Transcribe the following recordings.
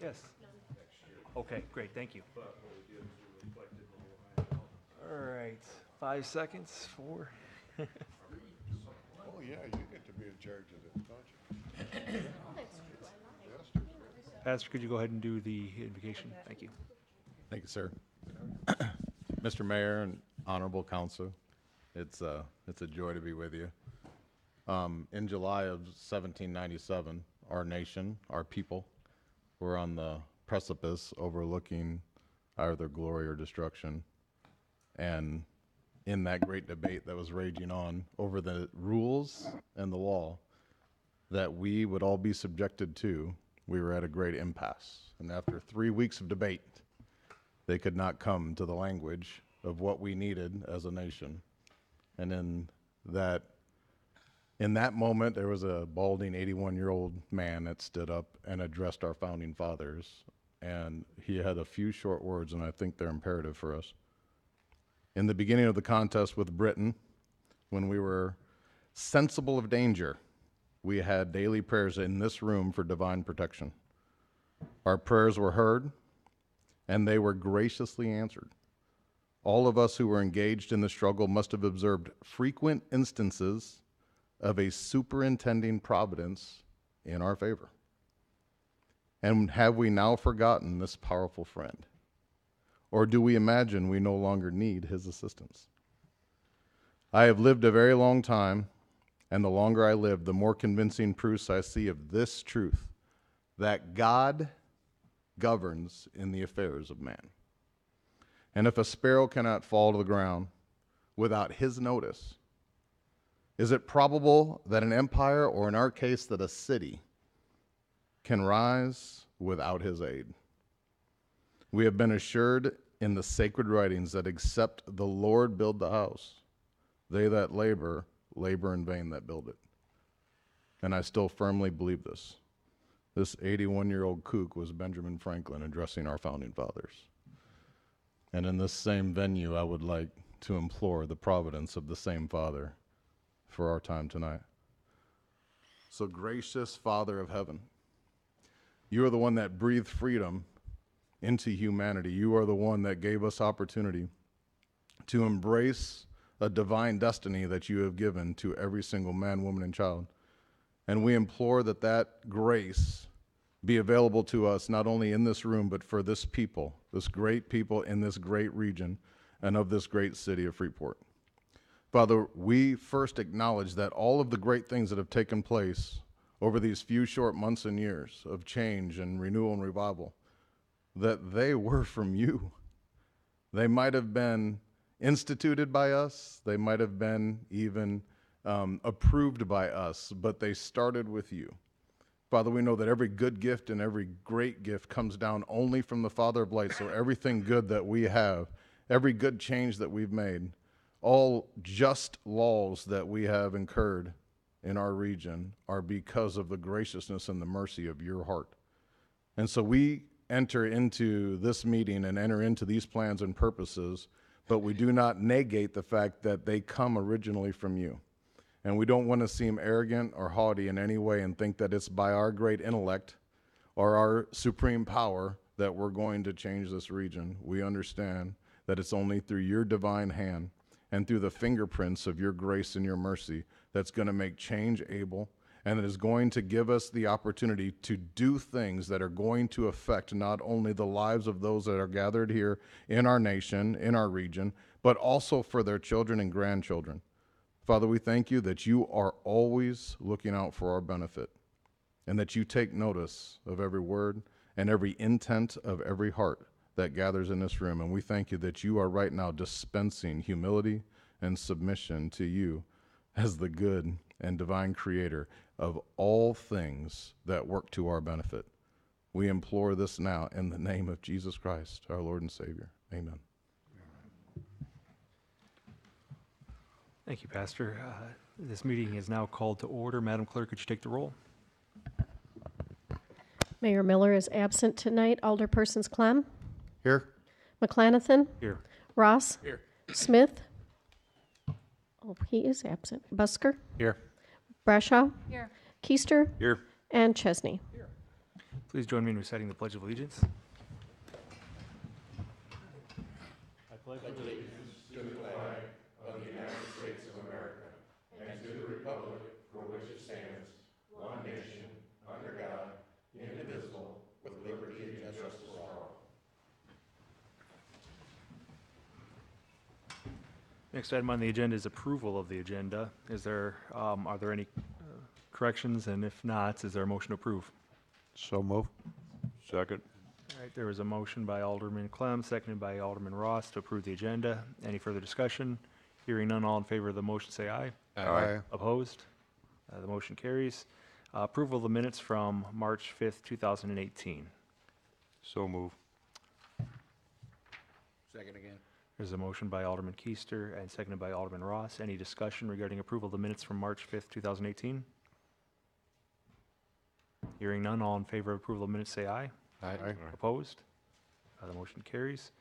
Yes. Okay, great, thank you. All right, 5 seconds, 4. Oh, yeah, you get to be in charge of this, don't you? Pastor, could you go ahead and do the invocation? Thank you. Thank you, sir. Mr. Mayor and honorable council, it's a joy to be with you. In July of 1797, our nation, our people, were on the precipice overlooking either glory or destruction. And in that great debate that was raging on over the rules and the law that we would all be subjected to, we were at a great impasse. And after 3 weeks of debate, they could not come to the language of what we needed as a nation. And in that moment, there was a balding 81-year-old man that stood up and addressed our founding fathers. And he had a few short words, and I think they're imperative for us. In the beginning of the contest with Britain, when we were sensible of danger, we had daily prayers in this room for divine protection. Our prayers were heard, and they were graciously answered. All of us who were engaged in the struggle must have observed frequent instances of a superintending providence in our favor. And have we now forgotten this powerful friend? Or do we imagine we no longer need his assistance? I have lived a very long time, and the longer I live, the more convincing proofs I see of this truth, that God governs in the affairs of man. And if a sparrow cannot fall to the ground without his notice, is it probable that an empire, or in our case, that a city, can rise without his aid? We have been assured in the sacred writings that except the Lord build the house, they that labor, labor in vain that build it. And I still firmly believe this. This 81-year-old kook was Benjamin Franklin addressing our founding fathers. And in this same venue, I would like to implore the providence of the same Father for our time tonight. So, gracious Father of heaven, you are the one that breathed freedom into humanity. You are the one that gave us opportunity to embrace a divine destiny that you have given to every single man, woman, and child. And we implore that that grace be available to us, not only in this room, but for this people, this great people in this great region and of this great city of Freeport. Father, we first acknowledge that all of the great things that have taken place over these few short months and years of change and renewal and revival, that they were from you. They might have been instituted by us, they might have been even approved by us, but they started with you. Father, we know that every good gift and every great gift comes down only from the Father of lights. So everything good that we have, every good change that we've made, all just laws that we have incurred in our region are because of the graciousness and the mercy of your heart. And so we enter into this meeting and enter into these plans and purposes, but we do not negate the fact that they come originally from you. And we don't want to seem arrogant or haughty in any way and think that it's by our great intellect or our supreme power that we're going to change this region. We understand that it's only through your divine hand and through the fingerprints of your grace and your mercy that's going to make change able, and it is going to give us the opportunity to do things that are going to affect not only the lives of those that are gathered here in our nation, in our region, but also for their children and grandchildren. Father, we thank you that you are always looking out for our benefit and that you take notice of every word and every intent of every heart that gathers in this room. And we thank you that you are right now dispensing humility and submission to you as the good and divine creator of all things that work to our benefit. We implore this now in the name of Jesus Christ, our Lord and Savior. Amen. Thank you, Pastor. This meeting is now called to order. Madam Clerk, could you take the roll? Mayor Miller is absent tonight. Alderpersons Clem, Here. McClanathan, Here. Ross, Here. Smith. Oh, he is absent. Busker, Here. Brashaw, Here. Keister, Here. and Chesney. Please join me in reciting the Pledge of Allegiance. I pledge allegiance. Next item on the agenda is approval of the agenda. Are there any corrections? And if not, is there a motion to approve? So move. Second. All right, there was a motion by Alderman Clem, seconded by Alderman Ross to approve the agenda. Any further discussion? Hearing none, all in favor of the motion say aye. Aye. Opposed? The motion carries. Approval of the minutes from March 5th, 2018. So move. Second again. There's a motion by Alderman Keister and seconded by Alderman Ross. Any discussion regarding approval of the minutes from March 5th, 2018? Hearing none, all in favor of approval of minutes say aye. Aye. Opposed? The motion carries.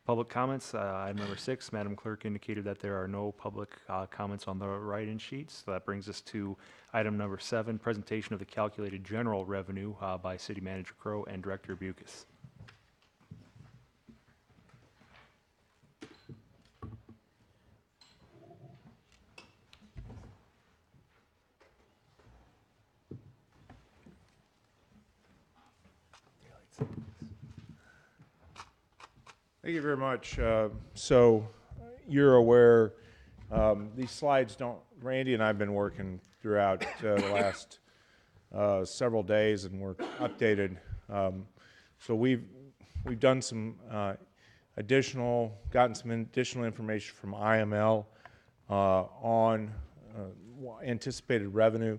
Public comments, item number 6, Madam Clerk indicated that there are no public comments on the write-in sheets. So that brings us to item number 7, presentation of the calculated general revenue by City Manager Crow and Director Bucus. Thank you very much. So you're aware, these slides don't, Randy and I have been working throughout the last several days and we're updated. So we've done some gotten some additional information from IML on anticipated revenue.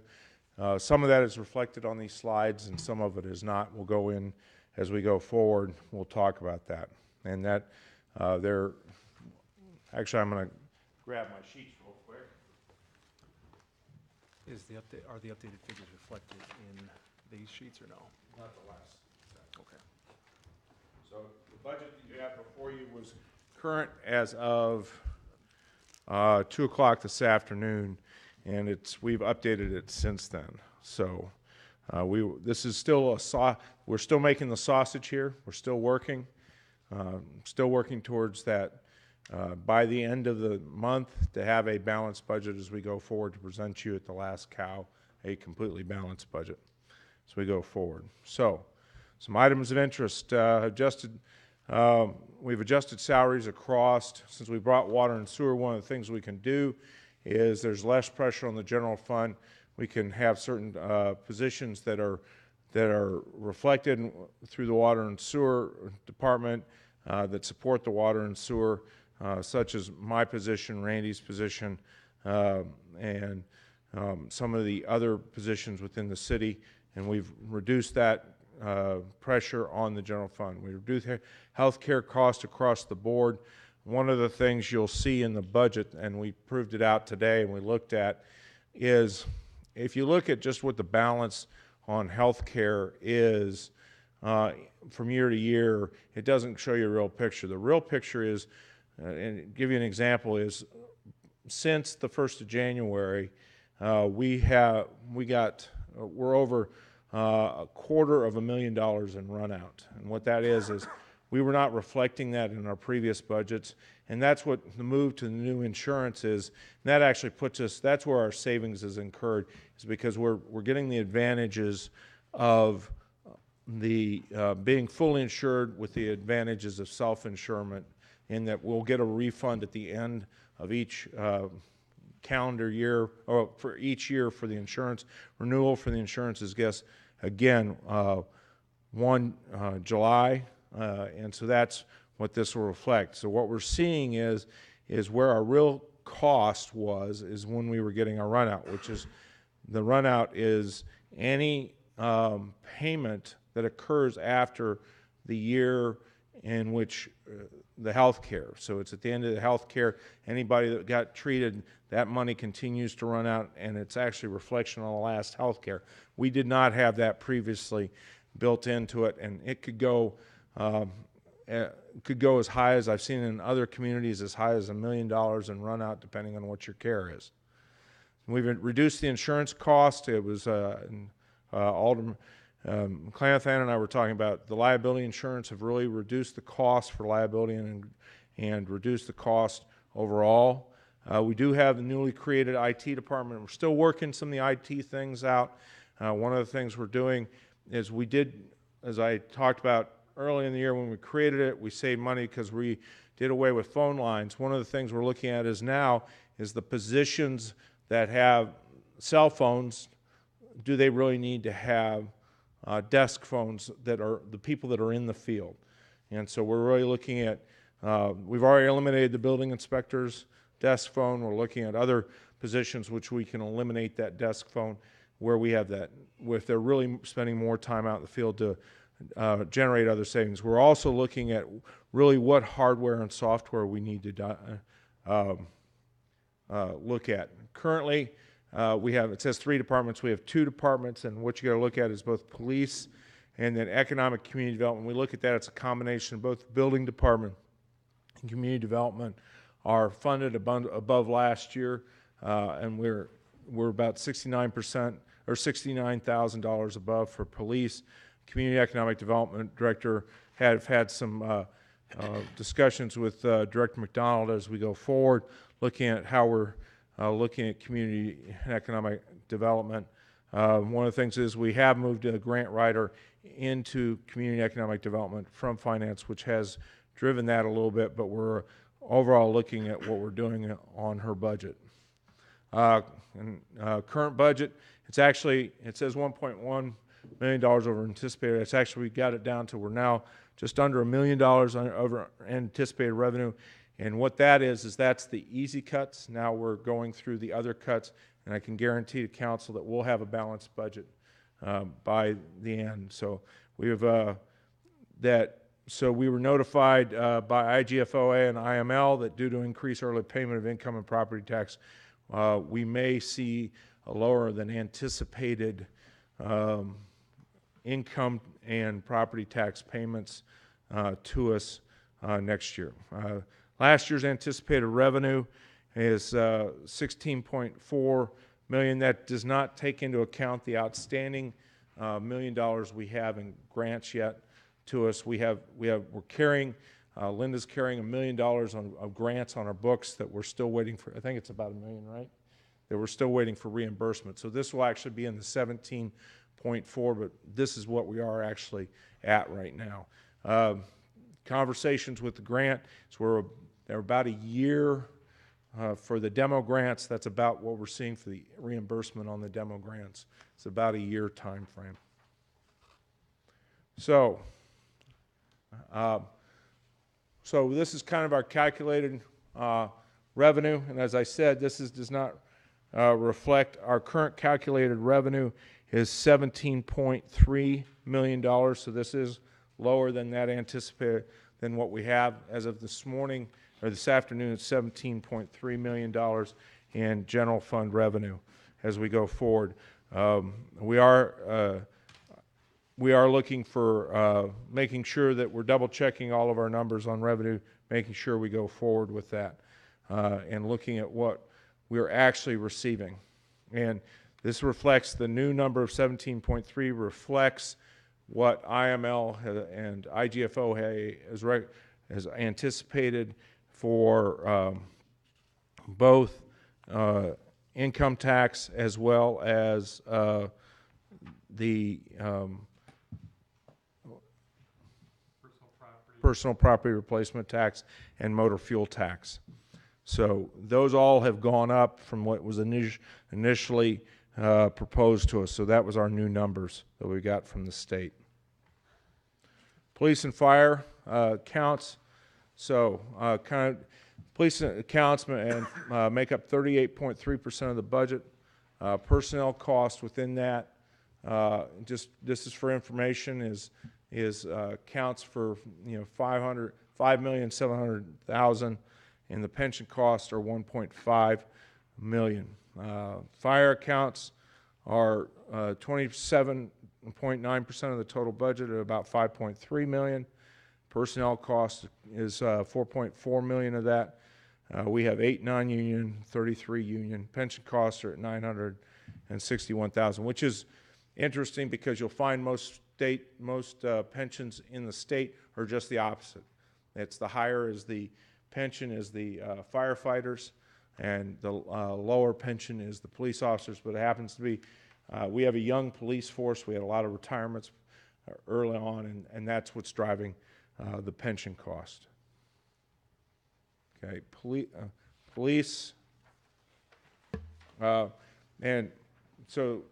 Some of that is reflected on these slides and some of it is not. We'll go in as we go forward. We'll talk about that. And that actually I'm going to grab my sheets real quick. Are the updated figures reflected in these sheets or no? Not the last set. Okay. So the budget that you have before you was current as of 2 o'clock this afternoon, and we've updated it since then. So this is still we're still making the sausage here. We're still working. Still working towards that by the end of the month to have a balanced budget as we go forward to present you at the last cow a completely balanced budget as we go forward. So some items of interest. We've adjusted salaries across. Since we brought water and sewer, one of the things we can do is there's less pressure on the general fund. We can have certain positions that are reflected through the water and sewer department that support the water and sewer, such as my position, Randy's position, and some of the other positions within the city. And we've reduced that pressure on the general fund. We reduced health care costs across the board. One of the things you'll see in the budget, and we proved it out today and we looked at, is if you look at just what the balance on health care is from year to year, it doesn't show you a real picture. The real picture is, and give you an example, is since the 1st of January, we're over $250,000 in run out. And what that is we were not reflecting that in our previous budgets, and that's what the move to the new insurance is. And that actually puts us, that's where our savings is incurred, is because we're getting the advantages of the being fully insured with the advantages of self-insurement, in that we'll get a refund at the end of each calendar year, or for each year for the insurance. Renewal for the insurance is, again, 1 July, and so that's what this will reflect. So what we're seeing is where our real cost is when we were getting our run out, which is the run out is any payment that occurs after the year in which the health care. So it's at the end of the health care, anybody that got treated, that money continues to run out, and it's actually a reflection on the last health care. We did not have that previously built into it, and it could go as high as I've seen in other communities, as high as $1 million in run out, depending on what your care is. We've reduced the insurance cost. It was Alderman Clanathan and I were talking about the liability insurance have really reduced the cost for liability and reduced the cost overall. We do have the newly created IT department. We're still working some of the IT things out. One of the things we're doing is we did, as I talked about early in the year when we created it, we saved money because we did away with phone lines. One of the things we're looking at is now is the positions that have cell phones, do they really need to have desk phones that are the people that are in the field? And so we're really looking at, we've already eliminated the building inspector's desk phone. We're looking at other positions which we can eliminate that desk phone where we have that, if they're really spending more time out in the field to generate other savings. We're also looking at really what hardware and software we need to look at. Currently, we have, it says 3 departments, we have 2 departments, and what you got to look at is both police and then economic community development. When we look at that, it's a combination of both the building department and community development are funded above last year, and we're about 69% or $69,000 above for police. Community Economic Development Director have had some discussions with Director McDonald as we go forward, looking at how we're looking at community and economic development. One of the things is we have moved a grant writer into community economic development from finance, which has driven that a little bit, but we're overall looking at what we're doing on her budget. Current budget, it's actually, it says $1.1 million over anticipated. It's actually, we got it down to we're now just under $1 million over anticipated revenue. And what that is that's the easy cuts. Now we're going through the other cuts, and I can guarantee to council that we'll have a balanced budget by the end. So we have so we were notified by IGFOA and IML that due to increased early payment of income and property tax, we may see a lower than anticipated income and property tax payments to us next year. Last year's anticipated revenue is $16.4 million. That does not take into account the outstanding $1 million we have in grants yet to us. We're carrying, Linda's carrying $1 million of grants on our books that we're still waiting for. I think it's about $1 million, right? That we're still waiting for reimbursement. So this will actually be in the 17.4, but this is what we are actually at right now. Conversations with the grant, so they're about a year for the demo grants. That's about what we're seeing for the reimbursement on the demo grants. It's about a year time frame. So this is kind of our calculated revenue, and as I said, this does not reflect our current calculated revenue is $17.3 million, so this is lower than that anticipated than what we have as of this morning or this afternoon. It's $17.3 million in general fund revenue as we go forward. We are looking for making sure that we're double checking all of our numbers on revenue, making sure we go forward with that, and looking at what we're actually receiving. And this reflects the new number of 17.3 reflects what IML and IGFO has anticipated for both income tax as well as the personal property replacement tax and motor fuel tax. So those all have gone up from what was initially proposed to us. So that was our new numbers that we got from the state. Police and fire counts. So police accounts make up 38.3% of the budget. Personnel cost within that, just this is for information, is counts for $5,700,000, and the pension costs are $1.5 million. Fire accounts are 27.9% of the total budget at about $5.3 million. Personnel cost is $4.4 million of that. We have 8 non-union, 33 union. Pension costs are at $961,000, which is interesting because you'll find most pensions in the state are just the opposite. It's the higher is the pension is the firefighters, and the lower pension is the police officers. But it happens to be we have a young police force. We had a lot of retirements early on, and that's what's driving the pension cost. Okay, police, and so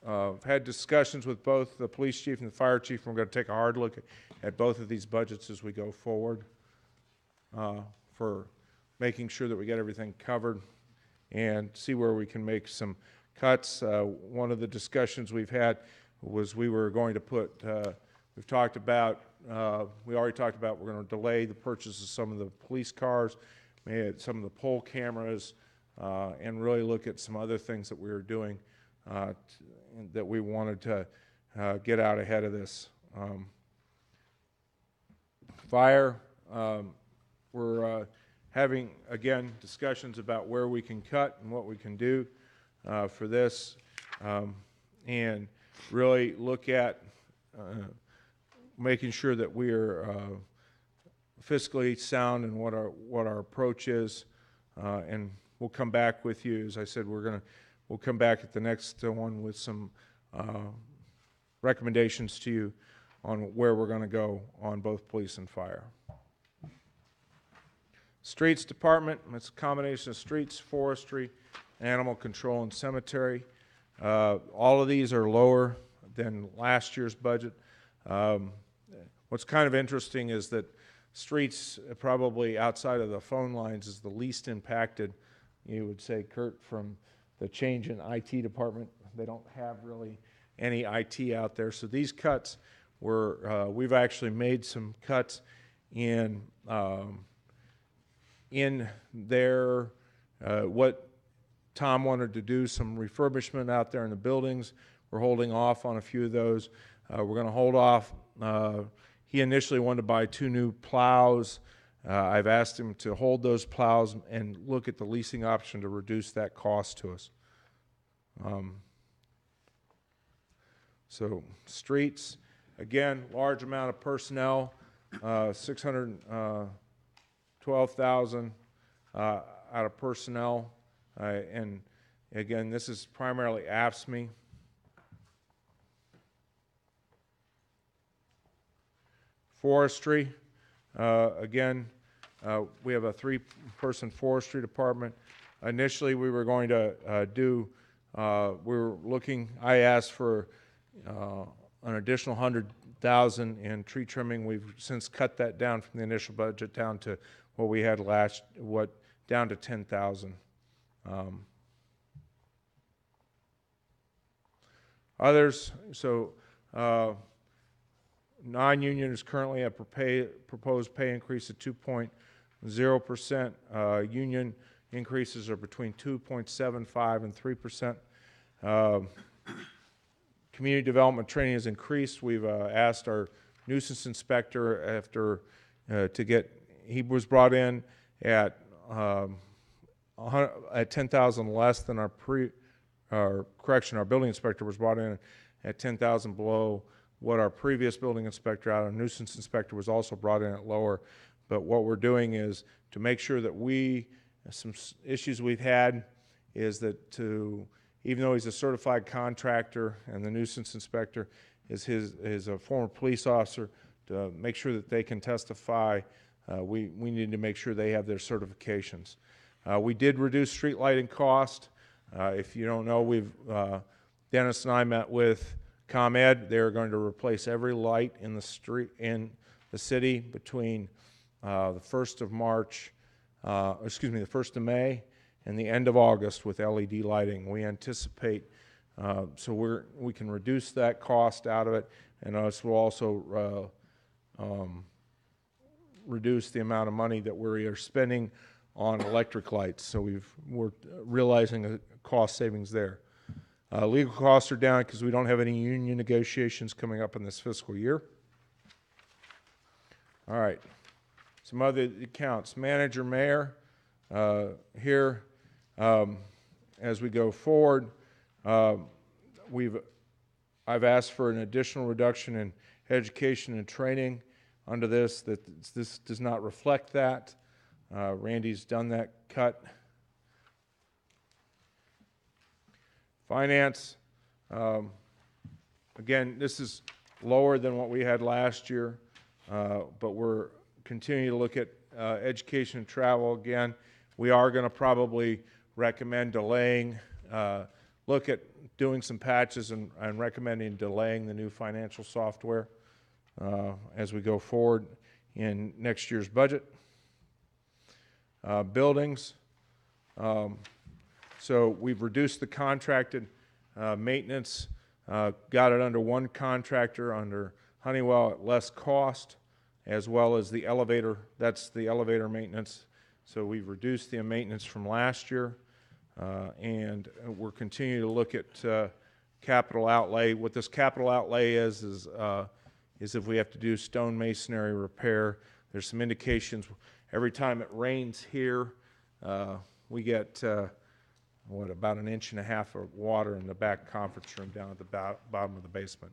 I've had discussions with both the police chief and the fire chief, and we're going to take a hard look at both of these budgets as we go forward for making sure that we get everything covered and see where we can make some cuts. One of the discussions we've had was we were going to put, we've talked about, we already talked about we're going to delay the purchase of some of the police cars, maybe some of the poll cameras, and really look at some other things that we were doing that we wanted to get out ahead of this. Fire, we're having, again, discussions about where we can cut and what we can do for this, and really look at making sure that we are fiscally sound in what our approach is, and we'll come back with you. As I said, we'll come back at the next one with some recommendations to you on where we're going to go on both police and fire. Streets Department, it's a combination of streets, forestry, animal control, and cemetery. All of these are lower than last year's budget. What's kind of interesting is that streets, probably outside of the phone lines, is the least impacted, you would say, Kurt, from the change in IT department. They don't have really any IT out there. So these cuts were, we've actually made some cuts in their, what Tom wanted to do, some refurbishment out there in the buildings. We're holding off on a few of those. We're going to hold off. He initially wanted to buy 2 new plows. I've asked him to hold those plows and look at the leasing option to reduce that cost to us. So streets, again, large amount of personnel, 612,000 out of personnel, and again, this is primarily AFSCME. Forestry, again, we have a 3-person forestry department. Initially, we were going to I asked for an additional 100,000 in tree trimming. We've since cut that down from the initial budget down to what we had down to 10,000. Others, so non-union is currently a proposed pay increase of 2.0%. Union increases are between 2.75 and 3%. Community development training has increased. We've asked our nuisance inspector he was brought in at 10,000 less than our building inspector was brought in at 10,000 below what our previous building inspector our nuisance inspector was also brought in at lower. But what we're doing is to make sure that some issues we've had is that even though he's a certified contractor and the nuisance inspector is a former police officer, to make sure that they can testify, we need to make sure they have their certifications. We did reduce street lighting cost. If you don't know, Dennis and I met with ComEd. They're going to replace every light in the city between the 1st of the 1st of May and the end of August with LED lighting. We anticipate so we can reduce that cost out of it, and us will also reduce the amount of money that we are spending on electric lights. So we're realizing a cost savings there. Legal costs are down because we don't have any union negotiations coming up in this fiscal year. All right, some other accounts. Manager, mayor, here, as we go forward, we've I've asked for an additional reduction in education and training under this, that this does not reflect that. Randy's done that cut. Finance, again, this is lower than what we had last year, but we're continuing to look at education and travel again. We are going to probably recommend delaying, look at doing some patches and recommending delaying the new financial software as we go forward in next year's budget. Buildings, so we've reduced the contracted maintenance, got it under one contractor, under Honeywell at less cost, as well as the elevator, that's the elevator maintenance. So we've reduced the maintenance from last year, and we're continuing to look at capital outlay. What this capital outlay is if we have to do stone masonry repair. There's some indications. Every time it rains here, we get about 1.5 inches of water in the back conference room down at the bottom of the basement.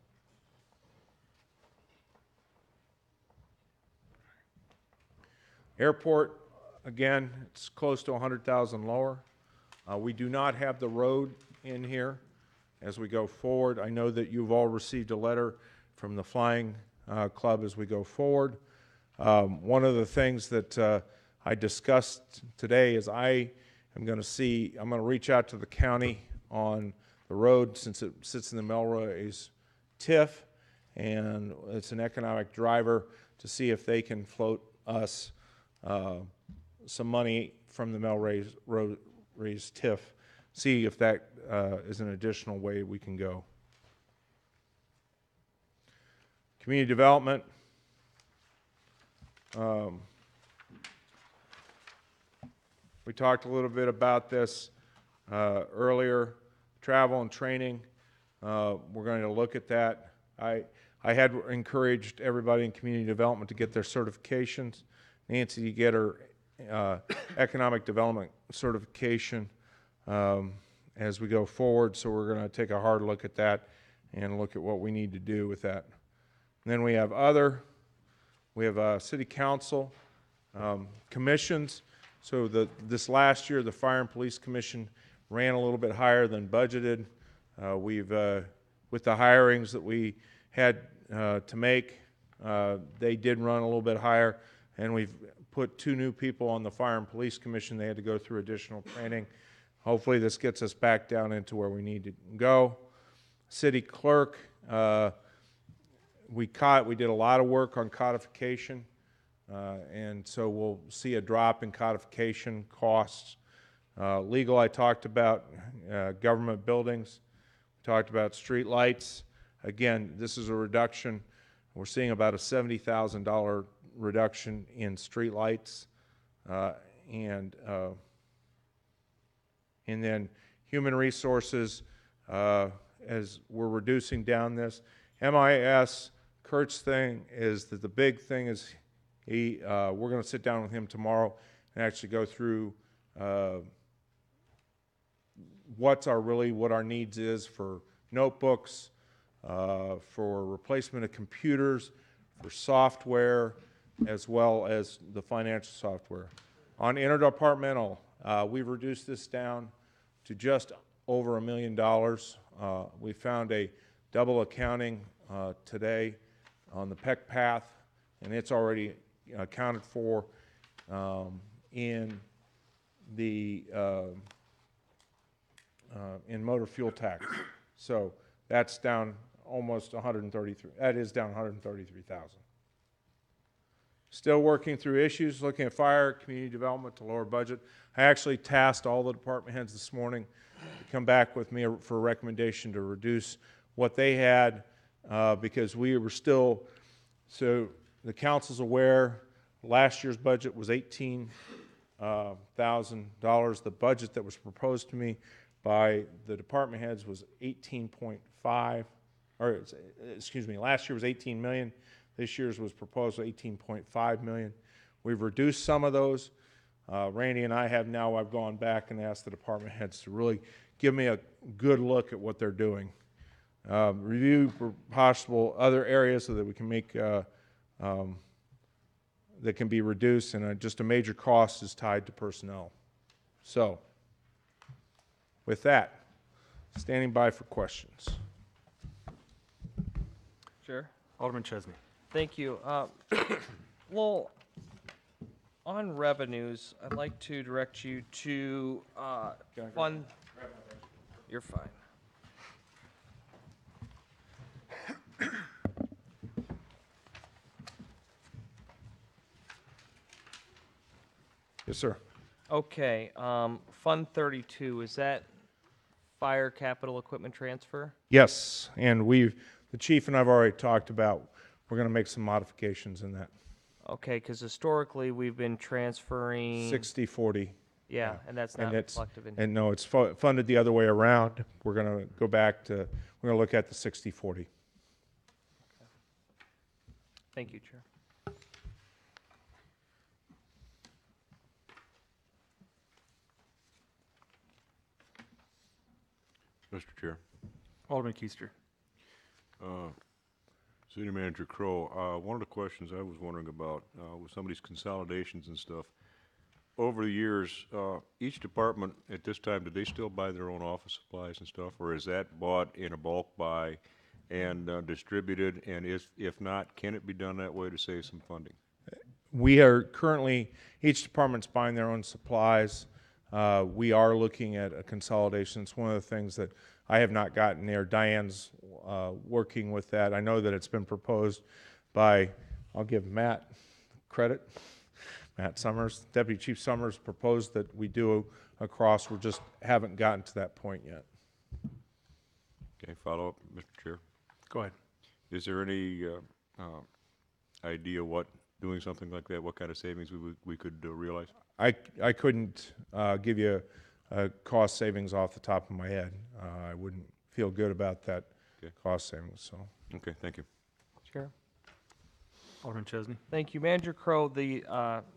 Airport, again, it's close to 100,000 lower. We do not have the road in here as we go forward. I know that you've all received a letter from the Flying Club as we go forward. One of the things that I discussed today is I'm going to reach out to the county on the road, since it sits in the Melrose TIF, and it's an economic driver, to see if they can float us some money from the Melrose TIF, see if that is an additional way we can go. Community development. We talked a little bit about this earlier. Travel and training, we're going to look at that. I had encouraged everybody in community development to get their certifications. Nancy, you get her economic development certification as we go forward, so we're going to take a hard look at that and look at what we need to do with that. And then we have city council, commissions. So this last year, the Fire and Police Commission ran a little bit higher than budgeted. With the hirings that we had to make, they did run a little bit higher, and we've put 2 new people on the Fire and Police Commission. They had to go through additional training. Hopefully this gets us back down into where we need to go. City clerk, we did a lot of work on codification, and so we'll see a drop in codification costs. Legal, I talked about. Government buildings, we talked about street lights. Again, this is a reduction. We're seeing about a $70,000 reduction in street lights, and then human resources, as we're reducing down this. MIS, Kurt's thing is that the big thing is we're going to sit down with him tomorrow and actually go through what our needs is for notebooks, for replacement of computers, for software, as well as the financial software. On interdepartmental, we've reduced this down to just over $1 million. We found a double accounting today on the PEC path, and it's already accounted for in the in motor fuel tax. So that's down almost 133. That is down 133,000. Still working through issues, looking at fire, community development to lower budget. I actually tasked all the department heads this morning to come back with me for a recommendation to reduce what they had, because we were still, so the council's aware, last year's budget was $18,000. The budget that was proposed to me by the department heads was 18.5, or excuse me, last year was 18 million. This year's was proposed 18.5 million. We've reduced some of those. Randy and I have now, I've gone back and asked the department heads to really give me a good look at what they're doing. review for possible other areas so that we can make, that can be reduced, and just a major cost is tied to personnel. So, with that, standing by for questions. Sure. Alderman Chesney. Thank you. Well, on revenues, I'd like to direct you to fund. You're fine. Yes, sir. Okay, Fund 32, is that fire capital equipment transfer? Yes, and the chief and I've already talked about, we're going to make some modifications in that. Okay, because historically, we've been transferring. 60/40. Yeah, and that's not reflective in. And no, it's funded the other way around. We're going to go back to, we're going to look at the 60/40. Thank you, Chair. Mr. Chair. Alderman Keister. City Manager Crow, one of the questions I was wondering about with some of these consolidations and stuff, over the years, each department at this time, do they still buy their own office supplies and stuff, or is that bought in a bulk buy and distributed? And if not, can it be done that way to save some funding? We are currently, each department's buying their own supplies. We are looking at a consolidation. It's one of the things that I have not gotten there. Diane's working with that. I know that it's been proposed by, I'll give Matt credit, Matt Summers, Deputy Chief Summers proposed that we do across. We just haven't gotten to that point yet. Okay, follow up, Mr. Chair. Go ahead. Is there any idea what doing something like that, what kind of savings we could realize? I couldn't give you a cost savings off the top of my head. I wouldn't feel good about that cost savings. So. Okay, thank you. Chair. Alderman Chesney. Thank you. Manager Crow, the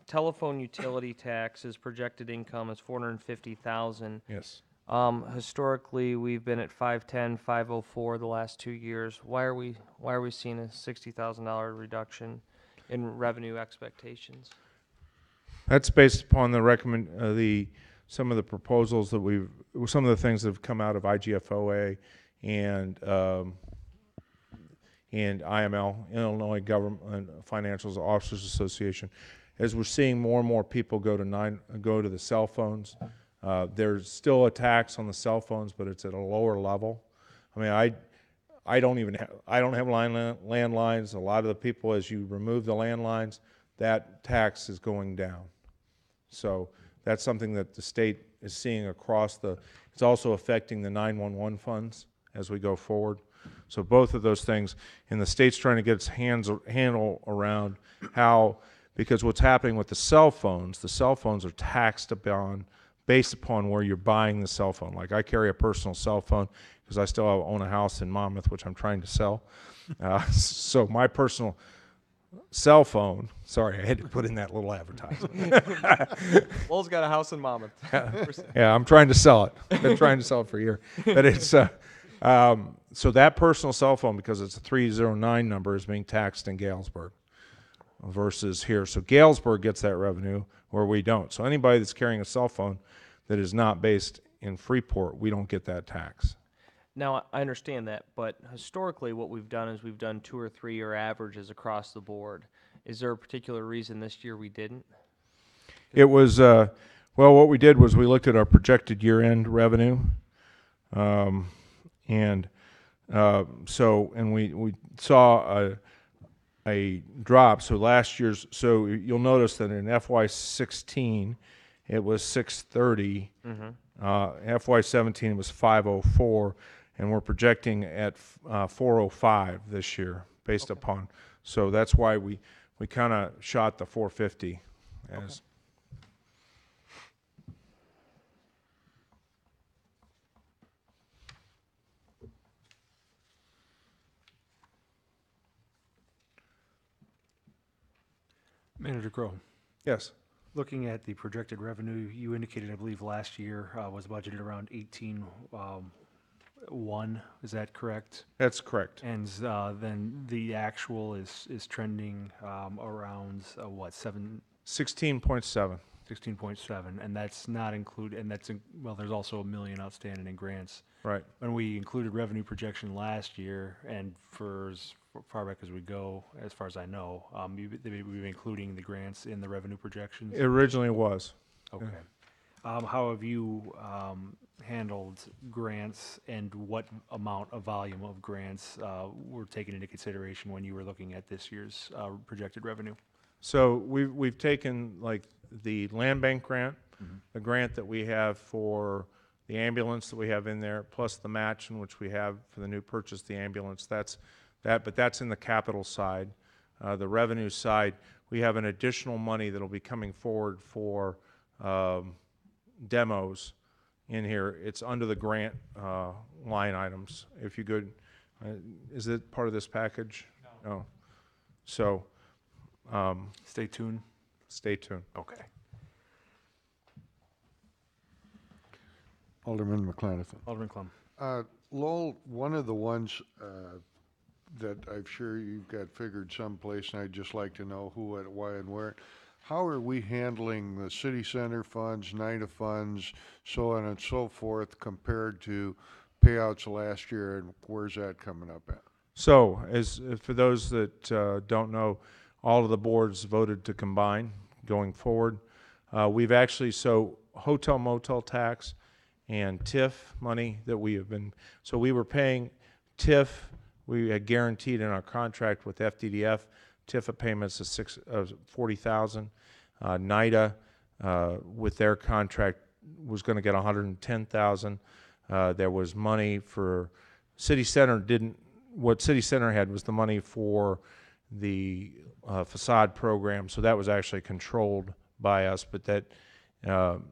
telephone utility tax's projected income is $450,000. Yes. Historically, we've been at 510, 504 the last 2 years. Why are we seeing a $60,000 reduction in revenue expectations? That's based upon some of the proposals that some of the things that have come out of IGFOA and IML, Illinois Government Financial Officers Association. As we're seeing more and more people go to the cell phones, there's still a tax on the cell phones, but it's at a lower level. I mean, I don't have landlines. A lot of the people, as you remove the landlines, that tax is going down. So that's something that the state is seeing across it's also affecting the 911 funds as we go forward. So both of those things, and the state's trying to get its handle around how, because what's happening with the cell phones are taxed based upon where you're buying the cell phone. Like I carry a personal cell phone because I still own a house in Monmouth, which I'm trying to sell. So my personal cell phone, sorry, I had to put in that little advertisement. Lowell's got a house in Monmouth. Yeah, I'm trying to sell it. I've been trying to sell it for a year. But it's, so that personal cell phone, because it's a 309 number, is being taxed in Galesburg versus here. So Galesburg gets that revenue where we don't. So anybody that's carrying a cell phone that is not based in Freeport, we don't get that tax. Now, I understand that, but historically what we've done is we've done 2 or 3 year averages across the board. Is there a particular reason this year we didn't? It was, well, what we did was we looked at our projected year-end revenue, and we saw a drop. So last year's, so you'll notice that in FY16 it was 630. FY17 it was 504, and we're projecting at 405 this year based upon. So that's why we kind of shot the 450 as. Manager Crow. Yes. Looking at the projected revenue, you indicated, I believe, last year was budgeted around 1, is that correct? That's correct. And then the actual is trending around, what, 16.7. 16.7, and that's not included, and well, there's also $1 million outstanding in grants. Right. When we included revenue projection last year, and for as far back as we go, as far as I know, we've been including the grants in the revenue projections. It originally was. Okay. How have you handled grants, and what amount of volume of grants were taken into consideration when you were looking at this year's projected revenue? So we've taken like the land bank grant, the grant that we have for the ambulance that we have in there, plus the match in which we have for the new purchase, the ambulance. That's that, but that's in the capital side. The revenue side, we have an additional money that'll be coming forward for demos in here. It's under the grant line items. If you could, is it part of this package? No. So Stay tuned. stay tuned. Okay. Alderman McClanathan. Alderman Klum. Lowell, one of the ones that I'm sure you've got figured someplace, and I'd just like to know who, what, why, and where. How are we handling the city center funds, NIDA funds, so on and so forth, compared to payouts last year, and where's that coming up at? So, as for those that don't know, all of the boards voted to combine going forward. We've actually, so hotel motel tax and TIF money that we have been, so we were paying TIF, we had guaranteed in our contract with FDDF, TIFA payments of $40,000. NIDA, with their contract, was going to get $110,000. There was money for City Center. What City Center had was the money for the facade program, so that was actually controlled by us. But that, and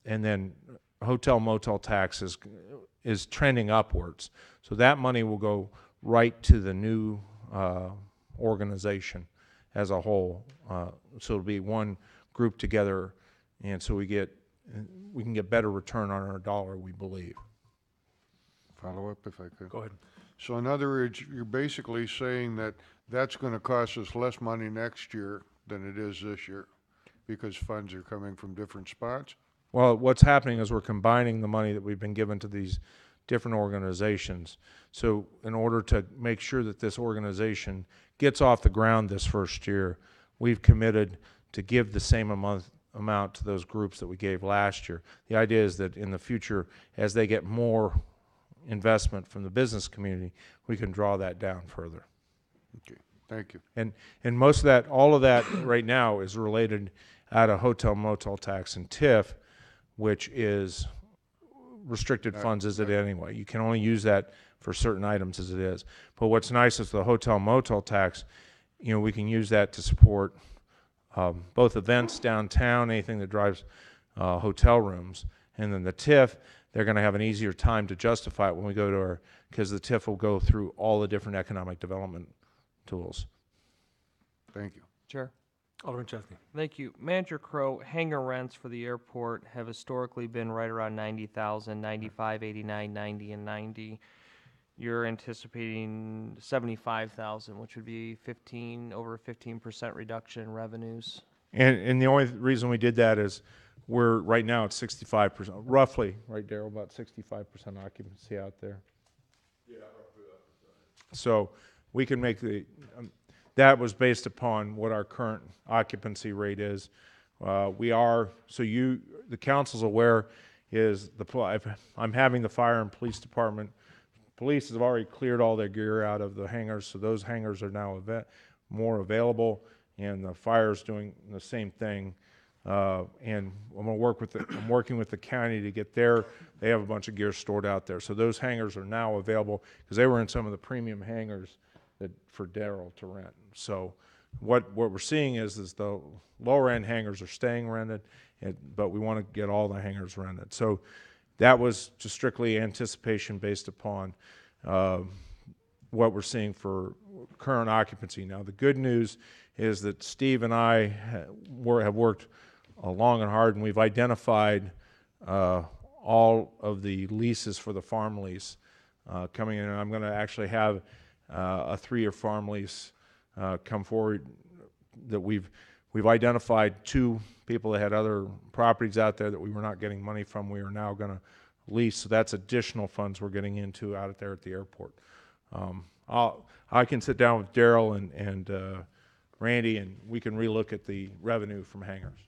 then hotel motel tax is trending upwards, so that money will go right to the new organization as a whole. So it'll be one group together, and so we can get better return on our dollar, we believe. Follow up if I could. Go ahead. So in other words, you're basically saying that that's going to cost us less money next year than it is this year because funds are coming from different spots? Well, what's happening is we're combining the money that we've been given to these different organizations. So in order to make sure that this organization gets off the ground this first year, we've committed to give the same amount to those groups that we gave last year. The idea is that in the future, as they get more investment from the business community, we can draw that down further. Okay, thank you. And most of that, all of that right now is related out of hotel motel tax and TIF, which is restricted funds as it anyway. You can only use that for certain items as it is. But what's nice is the hotel motel tax, we can use that to support both events downtown, anything that drives hotel rooms, and then the TIF, they're going to have an easier time to justify it when we go to because the TIF will go through all the different economic development tools. Thank you. Sure. Alderman Chesney. Thank you. Manager Crow, hangar rents for the airport have historically been right around 90,000, 95, 89, 90, and 90. You're anticipating 75,000, which would be over 15% reduction in revenues. And the only reason we did that is we're right now at 65%, roughly, right, Daryl, about 65% occupancy out there. Yeah, roughly that. So we can make that was based upon what our current occupancy rate is. The council's aware is I'm having the fire and police department. Police have already cleared all their gear out of the hangars, so those hangars are now more available, and the fire's doing the same thing. And I'm working with the county to get there. They have a bunch of gear stored out there, so those hangars are now available because they were in some of the premium hangars for Daryl to rent. So what we're seeing is the lower end hangars are staying rented, but we want to get all the hangars rented. So that was just strictly anticipation based upon what we're seeing for current occupancy. Now, the good news is that Steve and I have worked long and hard, and we've identified all of the leases for the farm lease coming in. And I'm going to actually have a 3-year farm lease come forward that we've identified 2 people that had other properties out there that we were not getting money from. We are now going to lease. So that's additional funds we're getting into out there at the airport. I can sit down with Daryl and Randy, and we can relook at the revenue from hangars.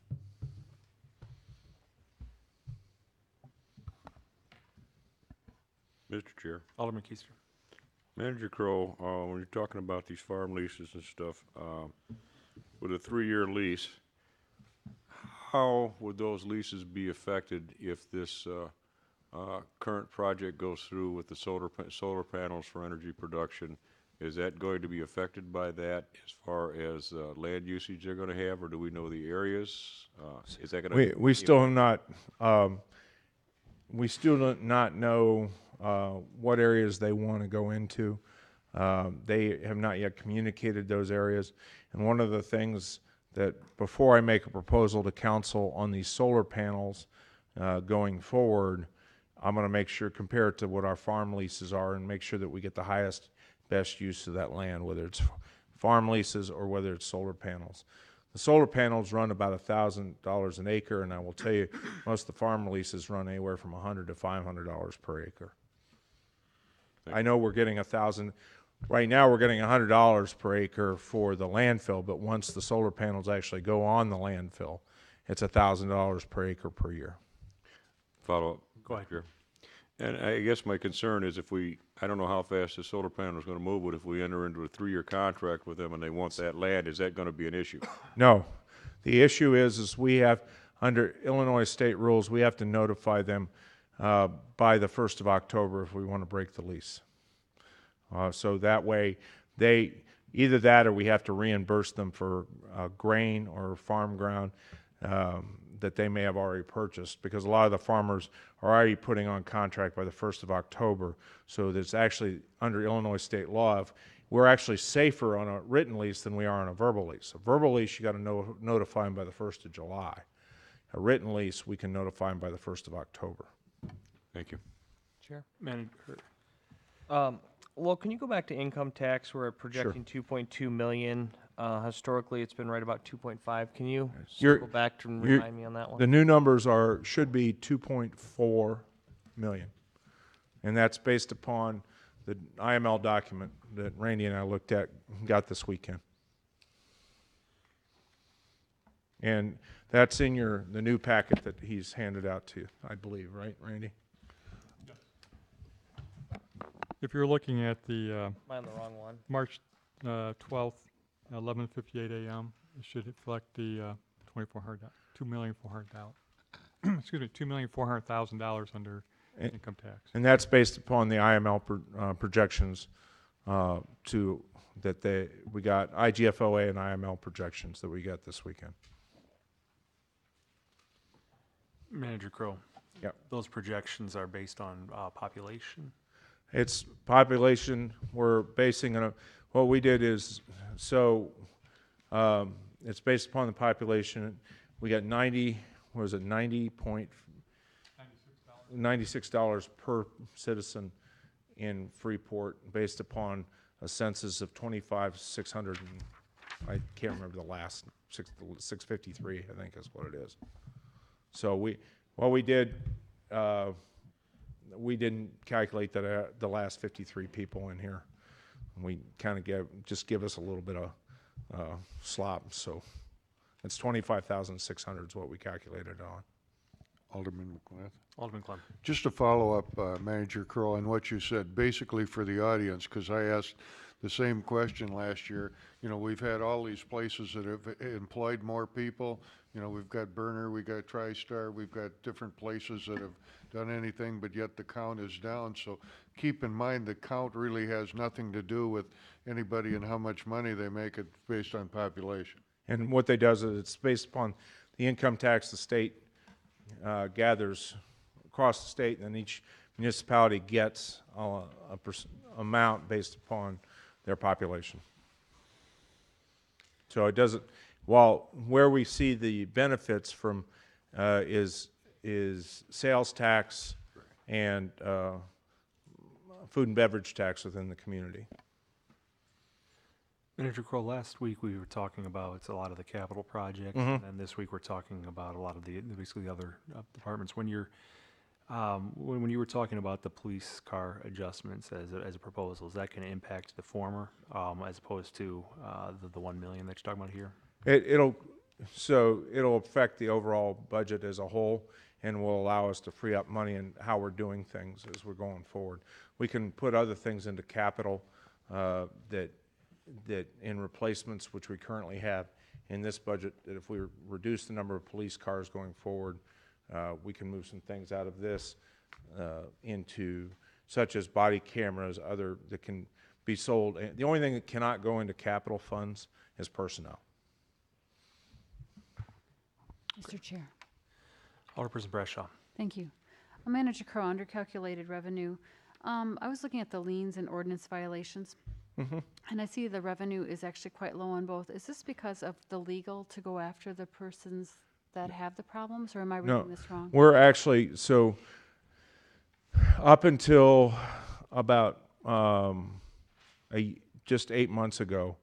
Mr. Chair. Alderman Keister. Manager Crowe, when you're talking about these farm leases and stuff, with a 3-year lease, how would those leases be affected if this current project goes through with the solar panels for energy production? Is that going to be affected by that as far as land usage they're going to have, or do we know the areas? Is that going to? We still have not. We still do not know what areas they want to go into. They have not yet communicated those areas. And one of the things that before I make a proposal to council on these solar panels going forward, I'm going to make sure, compare it to what our farm leases are, and make sure that we get the highest, best use of that land, whether it's farm leases or whether it's solar panels. The solar panels run about $1,000 an acre, and I will tell you, most of the farm leases run anywhere from $100 to $500 per acre. I know we're getting $1,000. Right now, we're getting $100 per acre for the landfill, but once the solar panels actually go on the landfill, it's $1,000 per acre per year. Follow up. Go ahead. Sure. And I guess my concern is if I don't know how fast the solar panel is going to move, but if we enter into a 3-year contract with them and they want that land, is that going to be an issue? No. The issue is we have, under Illinois state rules, we have to notify them by the 1st of October if we want to break the lease. So that way, either that or we have to reimburse them for grain or farm ground that they may have already purchased, because a lot of the farmers are already putting on contract by the 1st of October. So that's actually under Illinois state law. We're actually safer on a written lease than we are on a verbal lease. A verbal lease, you got to notify them by the 1st of July. A written lease, we can notify them by the 1st of October. Thank you. Chair. Manager. Well, can you go back to income tax? We're projecting 2.2 million. Historically, it's been right about 2.5. Can you circle back to remind me on that one? The new numbers should be 2.4 million. And that's based upon the IML document that Randy and I looked at, got this weekend. And that's in the new packet that he's handed out to you, I believe, right, Randy? If you're looking at the Am I on the wrong one? March 12th, 11:58 a.m., it should reflect the $2,400,000. Excuse me, $2,400,000 under income tax. And that's based upon the IML projections we got IGFOA and IML projections that we got this weekend. Manager Crowe. Yep. Those projections are based on population. It's population. We're basing on what we did is, so it's based upon the population. We got $96 per citizen in Freeport based upon a census of 25,600. I can't remember the last 653, I think is what it is. So we didn't calculate that the last 53 people in here. We kind of give us a little bit of slop. So it's 25,600 is what we calculated on. Alderman McGrath. Alderman Clem. Just to follow up, Manager Crowe, on what you said, basically for the audience, because I asked the same question last year. You know, we've had all these places that have employed more people. You know, we've got Burner, we've got TriStar, we've got different places that have done anything, but yet the count is down. So keep in mind the count really has nothing to do with anybody and how much money they make. It based on population. And what they does is it's based upon the income tax the state gathers across the state, and then each municipality gets amount based upon their population. So it doesn't, while where we see the benefits from is sales tax and food and beverage tax within the community. Manager Crowe, last week we were talking about a lot of the capital projects, and then this week we're talking about a lot of the basically the other departments. When you're when you were talking about the police car adjustments as a proposal, is that going to impact the former as opposed to the 1 million that you're talking about here? It'll affect the overall budget as a whole and will allow us to free up money in how we're doing things as we're going forward. We can put other things into capital that in replacements, which we currently have in this budget, that if we reduce the number of police cars going forward, we can move some things out of this into, such as body cameras, other that can be sold. And the only thing that cannot go into capital funds is personnel. Mr. Chair, Alderperson Bradshaw. thank you. Manager Crowe, under calculated revenue, I was looking at the liens and ordinance violations. And I see the revenue is actually quite low on both. Is this because of the legal to go after the persons that have the problems, or am I reading this wrong? We're actually, so up until about just 8 months ago,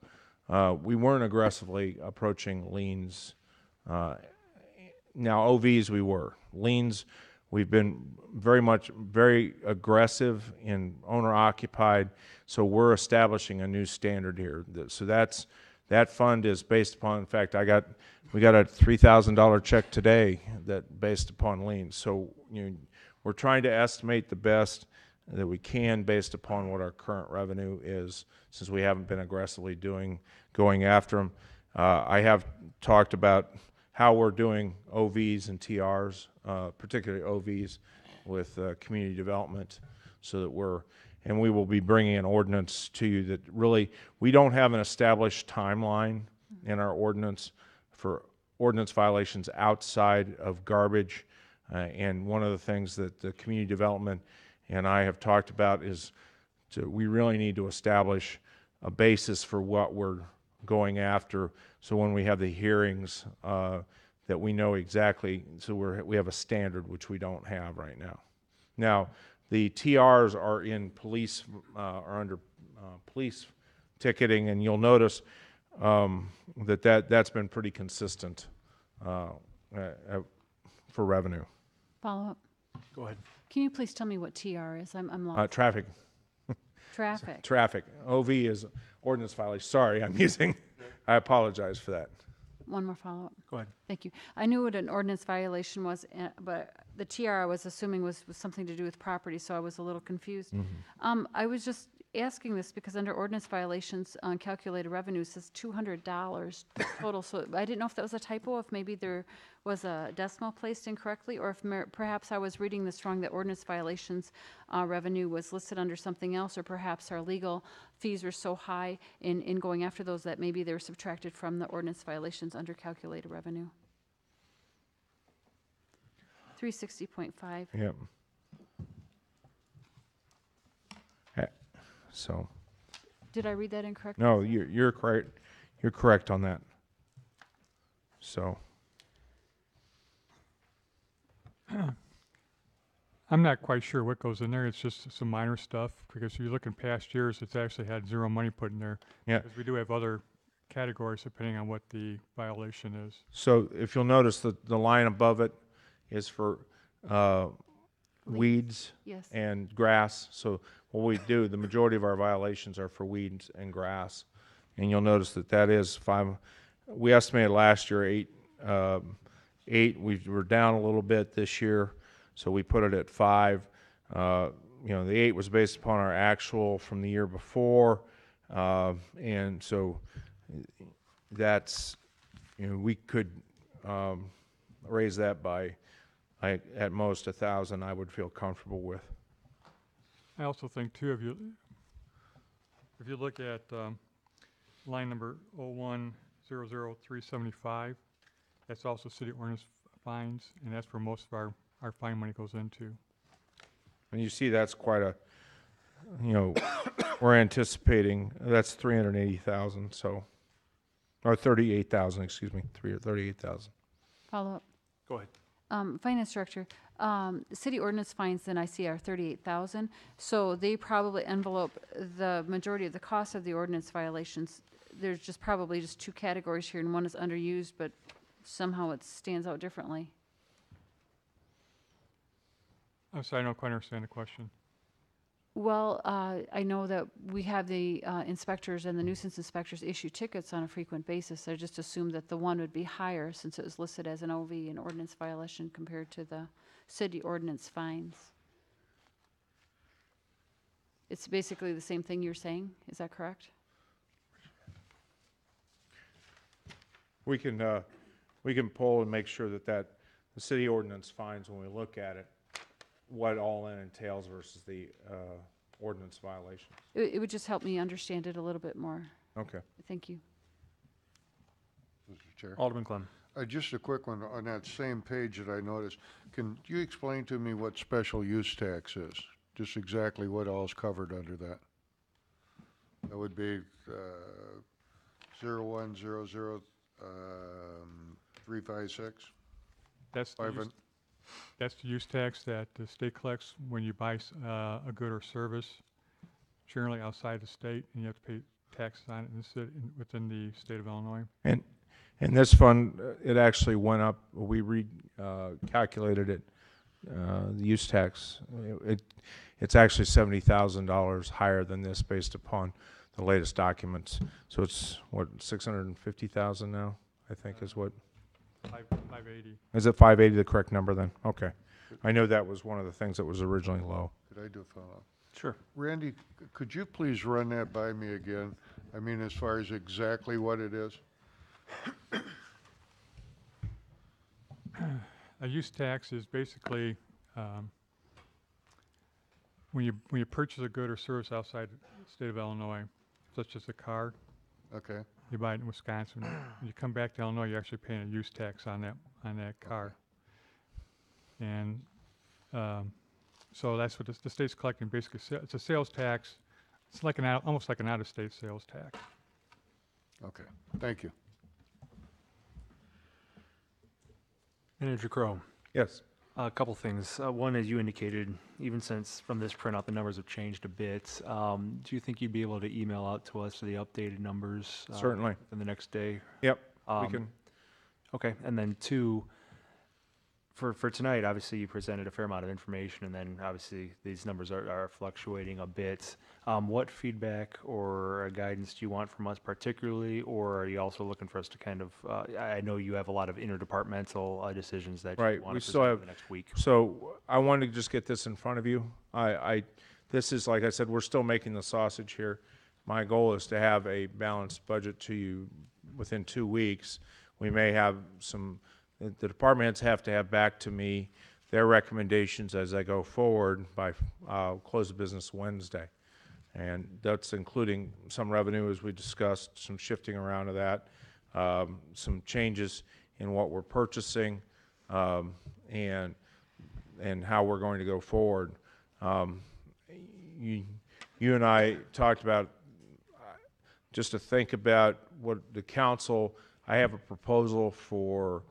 we weren't aggressively approaching liens. Now OVs we were. Liens, we've been very aggressive in owner occupied, so we're establishing a new standard here. So that fund is based upon, in fact, we got a $3,000 check today that based upon liens. So we're trying to estimate the best that we can based upon what our current revenue is, since we haven't been aggressively going after them. I have talked about how we're doing OVs and TRs, particularly OVs with community development, so that and we will be bringing an ordinance to you that really, we don't have an established timeline in our ordinance for ordinance violations outside of garbage. And one of the things that the community development and I have talked about is we really need to establish a basis for what we're going after, so when we have the hearings that we know exactly, so we have a standard, which we don't have right now. Now, the TRs are in police, are under police ticketing, and you'll notice that's been pretty consistent for revenue. Follow up. Go ahead. Can you please tell me what TR is? I'm lost. Traffic. Traffic. Traffic. OV is ordinance violation. Sorry, I apologize for that. One more follow-up. Go ahead. Thank you. I knew what an ordinance violation was, but the TR I was assuming was something to do with property, so I was a little confused. I was just asking this because under ordinance violations on calculated revenue says $200 total. So I didn't know if that was a typo, if maybe there was a decimal placed incorrectly, or if perhaps I was reading this wrong, that ordinance violations revenue was listed under something else, or perhaps our legal fees were so high in going after those that maybe they were subtracted from the ordinance violations under calculated revenue. 360.5. Yep. So. Did I read that incorrectly? No, you're correct. You're correct on that. So. I'm not quite sure what goes in there. It's just some minor stuff, because if you look in past years, it's actually had zero money put in there. Yeah. Because we do have other categories depending on what the violation is. So if you'll notice the line above it is for weeds Yes. and grass. So what we do, the majority of our violations are for weeds and grass. And you'll notice that is 5. We estimated last year 8. We were down a little bit this year, so we put it at 5. The 8 was based upon our actual from the year before. And so that's, we could raise that by at most 1,000. I would feel comfortable with. I also think too, if you look at line number 0100375, that's also city ordinance fines, and that's where most of our fine money goes into. And you see that's quite a, we're anticipating, that's 380,000, so, or 38,000, excuse me, 38,000. Follow up. Go ahead. Finance Director, the city ordinance fines then I see are 38,000. So they probably envelope the majority of the cost of the ordinance violations. There's just probably just two categories here, and one is underused, but somehow it stands out differently. I'm sorry, I don't quite understand the question. Well, I know that we have the inspectors and the nuisance inspectors issue tickets on a frequent basis. I just assumed that the one would be higher since it was listed as an OV, an ordinance violation, compared to the city ordinance fines. It's basically the same thing you're saying, is that correct? We can pull and make sure that the city ordinance fines, when we look at it, what all in entails versus the ordinance violations. It would just help me understand it a little bit more. Okay. Thank you. Mr. Chair. Alderman Clem. Just a quick one, on that same page that I noticed, can you explain to me what special use tax is? Just exactly what all is covered under that? That would be 0100356? That's the use, that's the use tax that the state collects when you buy a good or service, generally outside the state, and you have to pay taxes on it in the city, within the state of Illinois. And this fund, it actually went up, we calculated it, the use tax. It's actually $70,000 higher than this based upon the latest documents. So it's, what, 650,000 now, I think is what? 580. Is it 580 the correct number then? Okay. I know that was one of the things that was originally low. Could I do a follow-up? Sure. Randy, could you please run that by me again? I mean, as far as exactly what it is? A use tax is basically when you purchase a good or service outside the state of Illinois, such as a car, Okay, you buy it in Wisconsin. When you come back to Illinois, you're actually paying a use tax on that car. And so that's what the state's collecting. Basically, it's a sales tax. It's like almost like an out-of-state sales tax. okay, thank you. Manager Crowe. Yes. A couple things. One, as you indicated, even since from this printout the numbers have changed a bit, do you think you'd be able to email out to us the updated numbers? Certainly. Within the next day? Yep, we Um, can. Okay, and then two, for tonight, obviously you presented a fair amount of information, and then obviously these numbers are fluctuating a bit. What feedback or guidance do you want from us particularly, or are you also looking for us to kind of, I know you have a lot of interdepartmental decisions that you Right, want we to still present have- in the next week. So I wanted to just get this in front of you. This is, like I said, we're still making the sausage here. My goal is to have a balanced budget to you within 2 weeks. We may have the department heads have to have back to me their recommendations as I go forward by close of business Wednesday. And that's including some revenue, as we discussed, some shifting around of that, some changes in what we're purchasing, and how we're going to go forward. You and I talked about just to think about what the council, I have a proposal for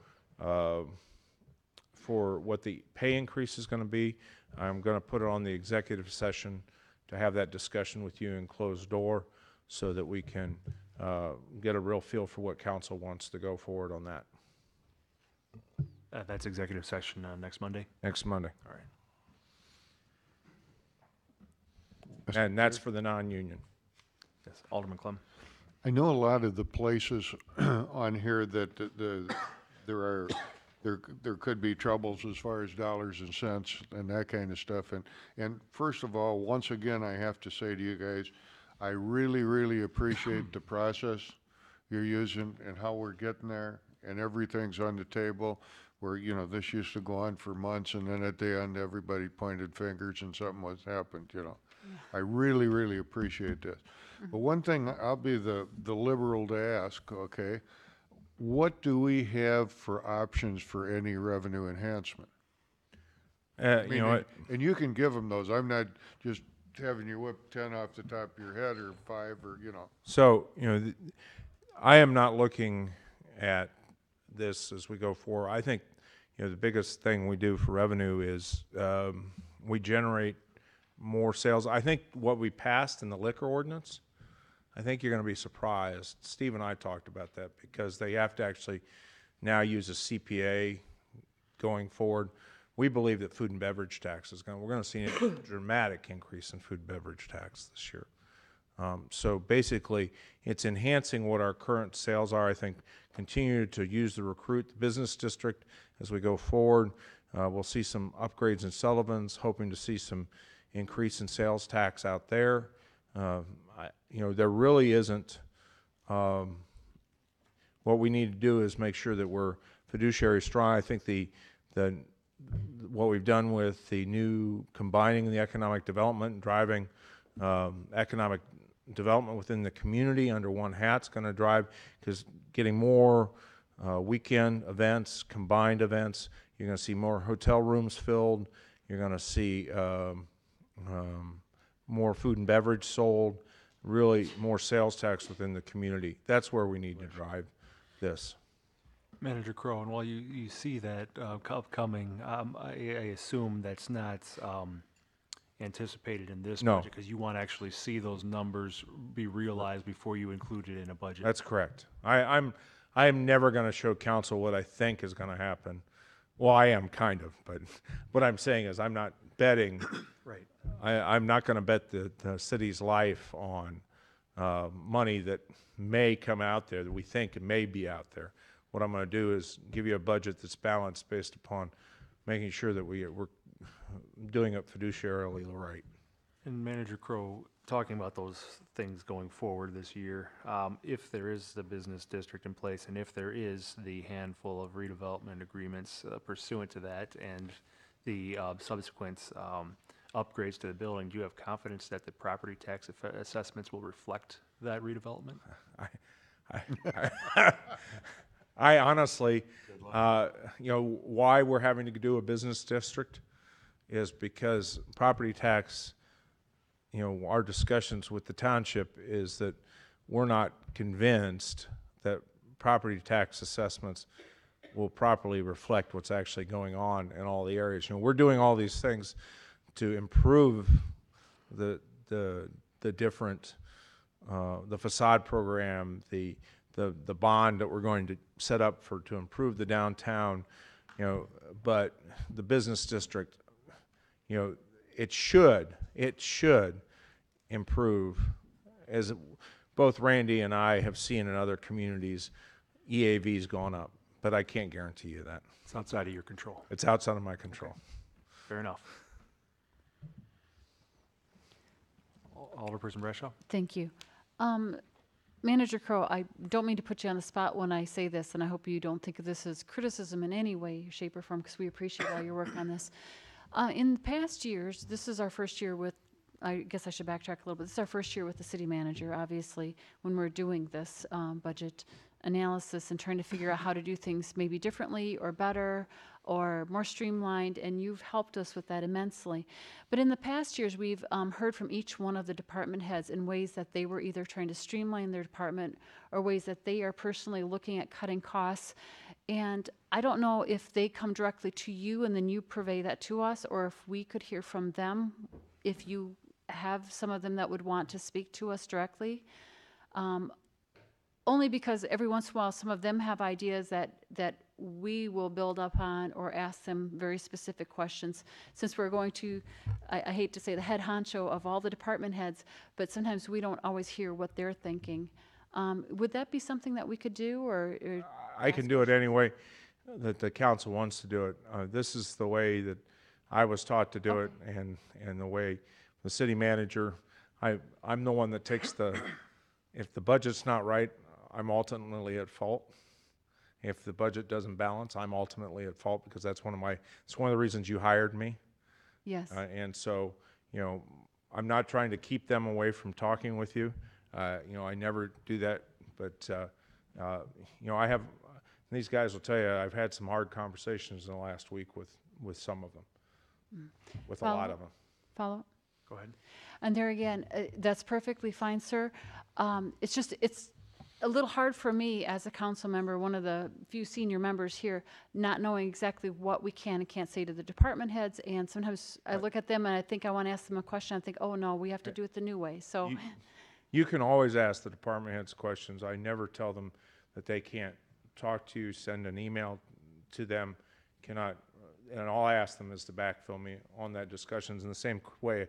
what the pay increase is going to be. I'm going to put it on the executive session to have that discussion with you in closed door so that we can get a real feel for what council wants to go forward on that That's executive session next Monday? next Monday. All right. And that's for the non-union. Yes, Alderman Clem. I know a lot of the places on here that there could be troubles as far as dollars and cents and that kind of stuff. And first of all, once again, I have to say to you guys, I really, really appreciate the process you're using and how we're getting there, and everything's on the table where, you know, this used to go on for months, and then at the end, everybody pointed fingers and something was happened, you know. I really, really appreciate this. But one thing, I'll be the liberal to ask, okay, what do we have for options for any revenue enhancement? You know, And you can give them those. I'm not just having you whip 10 off the top of your head or 5 or, you know. so, you know, I am not looking at this as we go forward. I think, you know, the biggest thing we do for revenue is we generate more sales. I think what we passed in the liquor ordinance, I think you're going to be surprised. Steve and I talked about that because they have to actually now use a CPA going forward. We believe that food and beverage tax we're going to see a dramatic increase in food and beverage tax this year. So basically, it's enhancing what our current sales are. I think continue to use the recruit the business district as we go forward. We'll see some upgrades in Sullivan's, hoping to see some increase in sales tax out there. You know, there really isn't. What we need to do is make sure that we're fiduciary strong. I think what we've done with the new combining the economic development and driving economic development within the community under one hat's going to drive, because getting more weekend events, combined events, you're going to see more hotel rooms filled, you're going to see more food and beverage sold, really more sales tax within the community. That's where we need to drive this. Manager Crowe, and while you see that upcoming, I assume that's not anticipated in this No. budget, because you want to actually see those numbers be realized before you include it in a budget. That's correct. I am never going to show council what I think is going to happen. Well, I am kind of, but what I'm saying is I'm not betting. Right. I'm not going to bet the city's life on money that may come out there, that we think may be out there. What I'm going to do is give you a budget that's balanced based upon making sure that we're doing it fiduciarily right. And Manager Crowe, talking about those things going forward this year, if there is the business district in place, and if there is the handful of redevelopment agreements pursuant to that, and the subsequent upgrades to the building, do you have confidence that the property tax assessments will reflect that redevelopment? I honestly, you know, why we're having to do a business district is because property tax, you know, our discussions with the township is that we're not convinced that property tax assessments will properly reflect what's actually going on in all the areas. You know, we're doing all these things to improve the different, the facade program, the bond that we're going to set up to improve the downtown, you know, but the business district, you know, it should improve, as both Randy and I have seen in other communities, EAV's gone up, but I can't guarantee you that. It's outside of your control. It's outside of my control. Fair enough. Alderperson Brescia? Thank you. Manager Crowe, I don't mean to put you on the spot when I say this, and I hope you don't think of this as criticism in any way, shape, or form, because we appreciate all your work on this. In the past years, this is our first year with, I guess I should backtrack a little bit. This is our first year with the city manager, obviously, when we're doing this budget analysis and trying to figure out how to do things maybe differently or better or more streamlined, and you've helped us with that immensely. But in the past years, we've heard from each one of the department heads in ways that they were either trying to streamline their department or ways that they are personally looking at cutting costs. And I don't know if they come directly to you and then you purvey that to us, or if we could hear from them, if you have some of them that would want to speak to us directly. Only because every once in a while, some of them have ideas that we will build up on or ask them very specific questions. Since we're going to, I hate to say the head honcho of all the department heads, but sometimes we don't always hear what they're thinking. Would that be something that we could do, or I can do it any way that the council wants to do it. This is the way that I was taught to do it, and the way the city manager, I'm the one that takes if the budget's not right, I'm ultimately at fault. If the budget doesn't balance, I'm ultimately at fault, because it's one of the reasons you hired me. yes? And so, you know, I'm not trying to keep them away from talking with you. You know, I never do that, but, you know, these guys will tell you, I've had some hard conversations in the last week with some of them, with a lot of them. Follow up? Go ahead. And there again, that's perfectly fine, sir. It's just, a little hard for me as a council member, one of the few senior members here, not knowing exactly what we can and can't say to the department heads. And sometimes I look at them and I think I want to ask them a question. I think, oh no, we have to do it the new way. So, You can always ask the department heads questions. I never tell them that they can't talk to you, send an email to them, cannot, and all I ask them is to backfill me on that discussions. In the same way,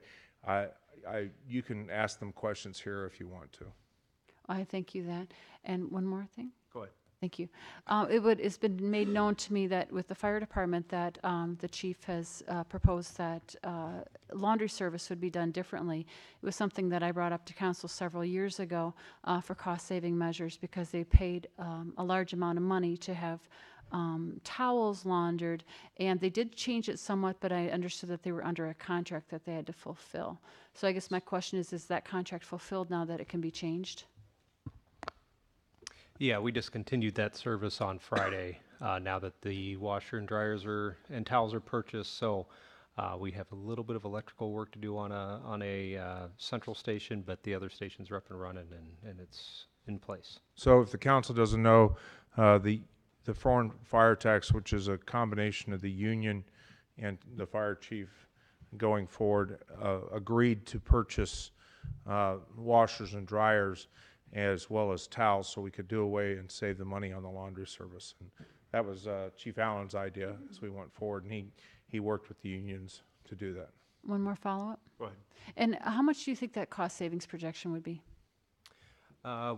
you can ask them questions here if you want to. I thank you that. And one more thing. Go ahead. Thank you. It's been made known to me that with the fire department that the chief has proposed that laundry service would be done differently. It was something that I brought up to council several years ago for cost-saving measures because they paid a large amount of money to have towels laundered, and they did change it somewhat, but I understood that they were under a contract that they had to fulfill. So I guess my question is that contract fulfilled now that it can be changed? Yeah, we discontinued that service on Friday, now that the washer and dryers and towels are purchased. So we have a little bit of electrical work to do on a central station, but the other stations are up and running and it's in place. So if the council doesn't know, the foreign fire tax, which is a combination of the union and the fire chief going forward, agreed to purchase washers and dryers as well as towels so we could do away and save the money on the laundry service. And that was Chief Allen's idea as we went forward, and he worked with the unions to do that. One more follow-up? Go ahead. And how much do you think that cost savings projection would be?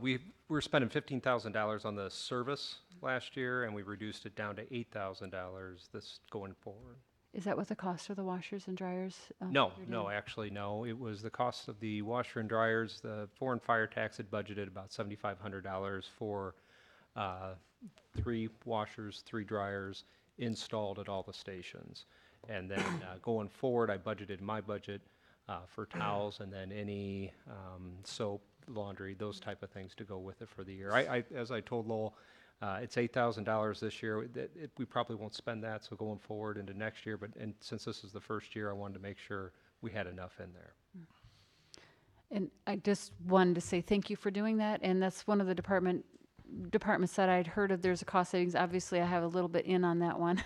We were spending $15,000 on the service last year, and we reduced it down to $8,000 this going forward. Is that what the cost of the washers and dryers? No, figured no, in? actually, no. It was the cost of the washer and dryers. The foreign fire tax had budgeted about $7,500 for 3 washers, 3 dryers installed at all the stations. And then going forward, I budgeted my budget for towels and then any soap, laundry, those type of things to go with it for the year. As I told Lowell, it's $8,000 this year. We probably won't spend that, so going forward into next year. And since this is the first year, I wanted to make sure we had enough in there. And I just wanted to say thank you for doing that. And that's one of the departments that I'd heard of. There's a cost savings. Obviously, I have a little bit in on that one.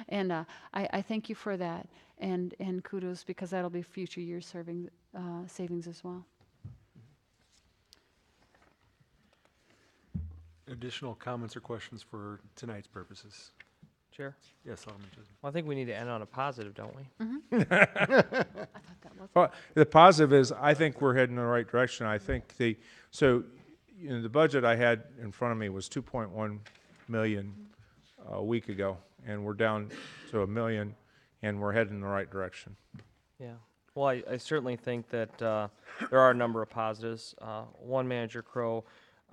And I thank you for that. And kudos, because that'll be future years serving savings as well. Additional comments or questions for tonight's purposes? Chair? Yes, Alderman Chisholm. Well, I think we need to end on a positive, don't we? I thought that was. Well, the positive is I think we're heading in the right direction. I think the budget I had in front of me was 2.1 million a week ago, and we're down to $1 million, and we're heading in the right direction. Yeah. Well, I certainly think that there are a number of positives. One, Manager Crow,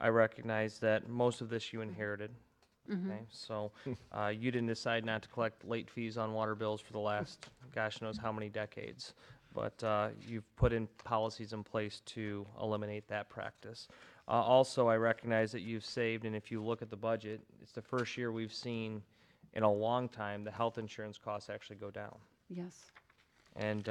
I recognize that most of this you inherited. Okay, so you didn't decide not to collect late fees on water bills for the last gosh knows how many decades, but you've put in policies in place to eliminate that practice. Also, I recognize that you've saved, and if you look at the budget, it's the first year we've seen in a long time the health insurance costs actually go down. Yes. And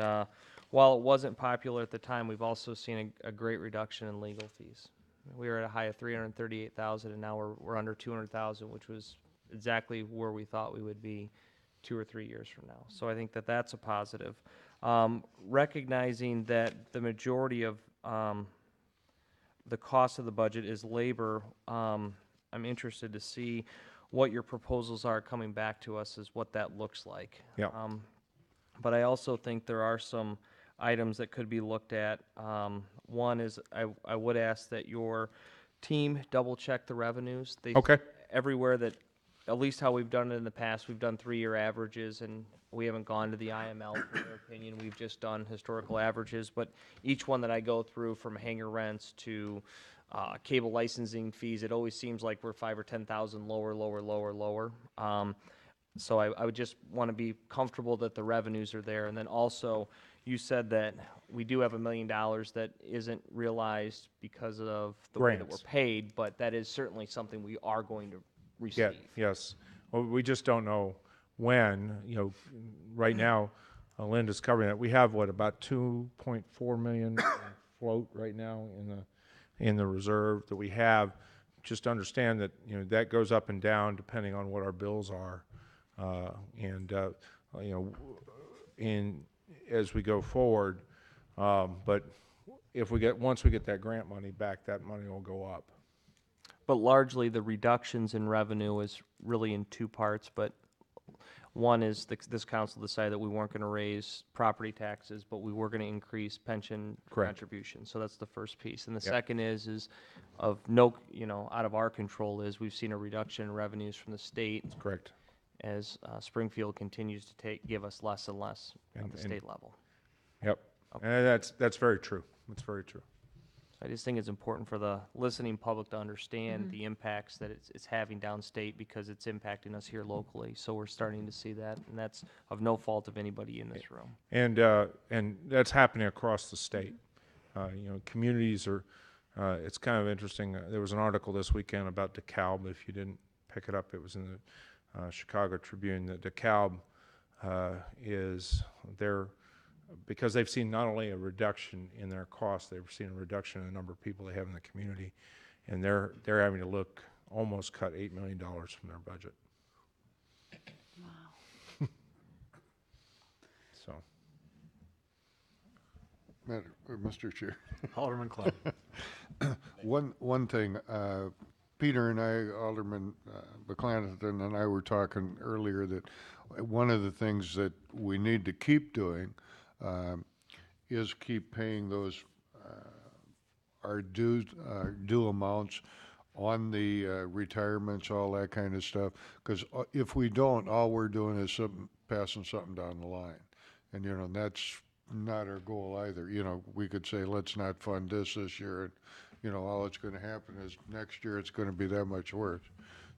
while it wasn't popular at the time, we've also seen a great reduction in legal fees. We were at a high of 338,000, and now we're under 200,000, which was exactly where we thought we would be 2 or 3 years from now. So I think that that's a positive. Recognizing that the majority of the cost of the budget is labor, I'm interested to see what your proposals are coming back to us, is what that looks like. Yeah. But I also think there are some items that could be looked at. One is I would ask that your team double check the revenues. Okay. Everywhere that, at least how we've done it in the past, we've done 3-year averages, and we haven't gone to the IML for their opinion. We've just done historical averages. But each one that I go through, from hangar rents to cable licensing fees, it always seems like we're 5,000 or 10,000 lower. So I would just want to be comfortable that the revenues are there. And then also, you said that we do have $1 million that isn't realized because of the way that we're Grants. paid, but that is certainly something we are going to Yeah, receive. yes. Well, we just don't know when. Right now, Linda's covering that. We have, about 2.4 million float right now in the reserve that we have just understand that, you know, that goes up and down depending on what our bills are. You know, as we go forward, but once we get that grant money back, that money will go up. But largely, the reductions in revenue is really in two parts, but one is this council decided that we weren't going to raise property taxes, but we were going to increase pension Correct. contributions. So that's the first piece. And the Yep. second is of no, you know, out of our control is we've seen a reduction in revenues from the state Correct. as Springfield continues to give us less and less at the state level. Yep. And that's very true. That's very true. I just think it's important for the listening public to understand the impacts that it's having downstate because it's impacting us here locally. So we're starting to see that, and that's of no fault of anybody in this room. And that's happening across the state. You know, communities are, it's kind of interesting. There was an article this weekend about DeKalb. If you didn't pick it up, it was in the Chicago Tribune. That DeKalb is because they've seen not only a reduction in their costs, they've seen a reduction in the number of people they have in the community, and they're having to almost cut $8 million from their budget. Wow. So, Mr. Chair. Alderman Clem. One thing, Peter and I, Alderman McClanahan and I were talking earlier that one of the things that we need to keep doing is keep paying those our due amounts on the retirements, all that kind of stuff. Because if we don't, all we're doing is passing something down the line, and you know that's not our goal either. You know, we could say let's not fund this year, and you know all that's going to happen is next year it's going to be that much worse.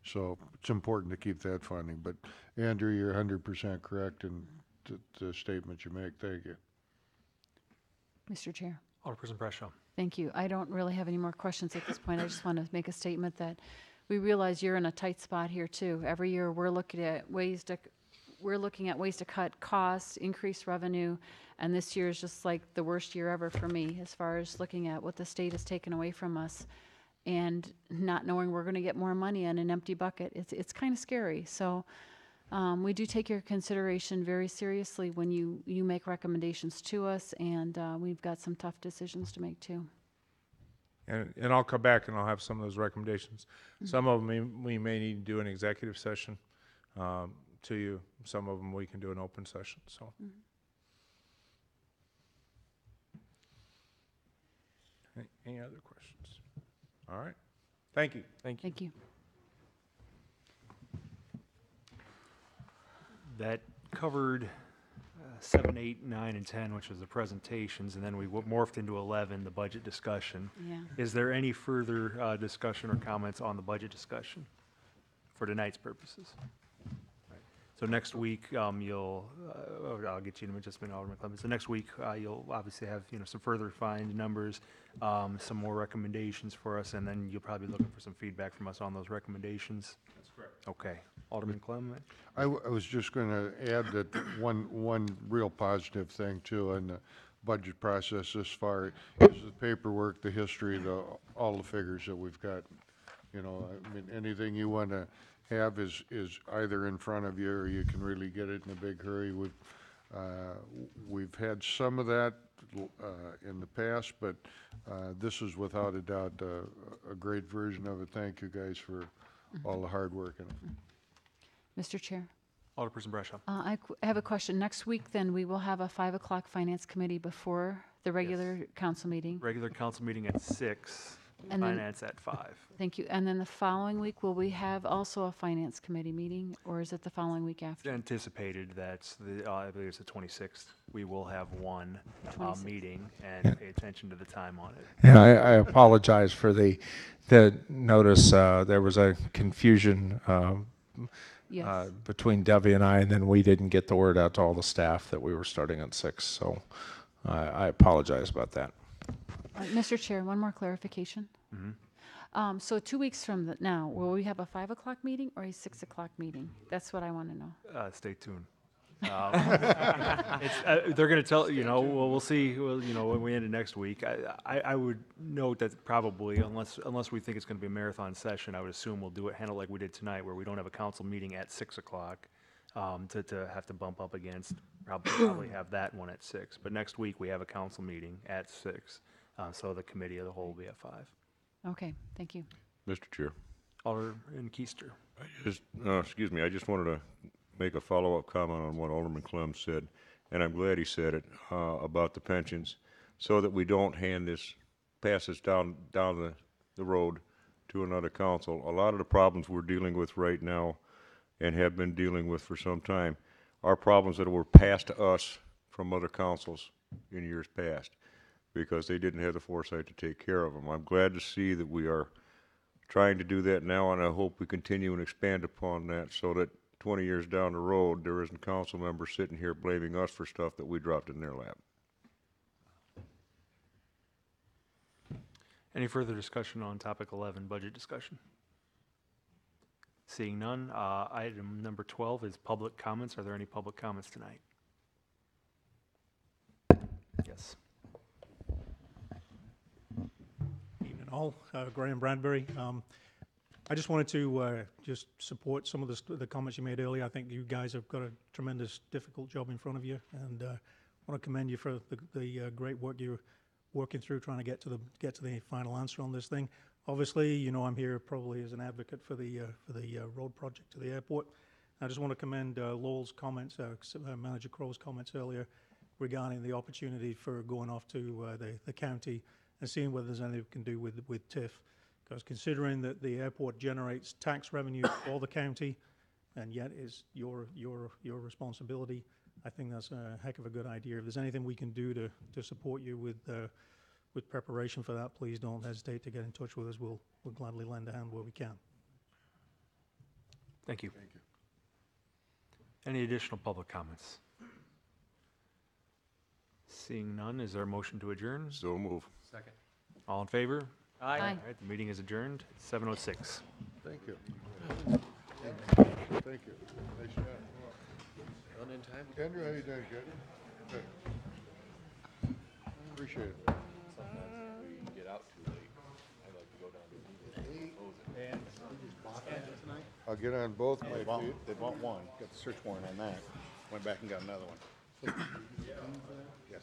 So it's important to keep that funding. But Andrew, you're 100% correct in the statement you make. Thank you. Mr. Chair. Alderperson Brescia. Thank you. I don't really have any more questions at this point. I just want to make a statement that we realize you're in a tight spot here too. Every year we're looking at ways to cut costs, increase revenue, and this year is just like the worst year ever for me as far as looking at what the state has taken away from us and not knowing we're going to get more money in an empty bucket. It's kind of scary. So we do take your consideration very seriously when you make recommendations to us, and we've got some tough decisions to make too. And I'll come back and I'll have some of those recommendations. Some of them we may need to do an executive session to you. Some of them we can do an open session. So. Any other questions? All right. Thank you. Thank you. Thank you. That covered 7, 8, 9, and 10, which was the presentations, and then we morphed into 11, the budget discussion. Yeah. Is there any further discussion or comments on the budget discussion for tonight's purposes? So next week, I'll get you in just a minute, Alderman Clemens. So next week, you'll obviously have, some further refined numbers, some more recommendations for us, and then you'll probably be looking for some feedback from us on those recommendations. That's correct. Okay. Alderman Clemens? I was just going to add that one real positive thing too in the budget process this far is the paperwork, the history, all the figures that we've got. You know, I mean, anything you want to have is either in front of you or you can really get it in a big hurry. We've had some of that in the past, but this is without a doubt a great version of it. Thank you guys for all the hard work in it. Mr. Chair. Alderperson Brescia. I have a question. Next week, then, we will have a 5 o'clock Finance Committee before the regular council meeting. Regular council meeting at 6, And then- finance at 5. Thank you. And then the following week, will we have also a Finance Committee meeting, or is it the following week It's after? anticipated that, I believe it's the 26th, we will have one 26th. meeting and pay attention to the time on it. Yeah, I apologize for the notice. There was a confusion Yes. between Debbie and I, and then we didn't get the word out to all the staff that we were starting at 6. So I apologize about that. Mr. Chair, one more clarification. Mhm. So 2 weeks from now, will we have a 5 o'clock meeting or a 6 o'clock meeting? That's what I want to know. Stay tuned. They're going to tell, we'll see, when we end it next week. I would note that probably, unless we think it's going to be a marathon session, I would assume we'll handle like we did tonight, where we don't have a council meeting at 6 o'clock, to have to bump up against, probably have that one at 6. But next week, we have a council meeting at 6, so the committee of the whole will be at 5. Okay, thank you. Mr. Chair. Alderman Keister. I just wanted to make a follow-up comment on what Alderman Clem said, and I'm glad he said it, about the pensions, so that we don't pass this down the road to another council. A lot of the problems we're dealing with right now and have been dealing with for some time are problems that were passed to us from other councils in years past because they didn't have the foresight to take care of them. I'm glad to see that we are trying to do that now, and I hope we continue and expand upon that so that 20 years down the road, there isn't council members sitting here blaming us for stuff that we dropped in their lap. Any further discussion on topic 11, budget discussion? Seeing none, item number 12 is public comments. Are there any public comments tonight? Yes. Evening all, Graham Bradbury. I just wanted to just support some of the comments you made earlier. I think you guys have got a tremendous, difficult job in front of you, and I want to commend you for the great work you're working through, trying to get to the final answer on this thing. Obviously, I'm here probably as an advocate for the road project to the airport. I just want to commend Lowell's comments, Manager Crow's comments earlier regarding the opportunity for going off to the county and seeing whether there's anything we can do with TIF. Because considering that the airport generates tax revenue for the county, and yet is your responsibility, I think that's a heck of a good idea. If there's anything we can do to support you with preparation for that, please don't hesitate to get in touch with us. We'll gladly lend a hand where we can. Thank you. Thank you. Any additional public comments? Seeing none, is there a motion to adjourn? So move. Second. All in favor? Aye. All right, the meeting is adjourned, 7:06. Thank you. Thank you. Nice job. Done in time? Andrew, how you doing? Good? Good. Appreciate it. I'll get on both my feet. They bought one, got the search warrant on that, went back and got another one. Yes.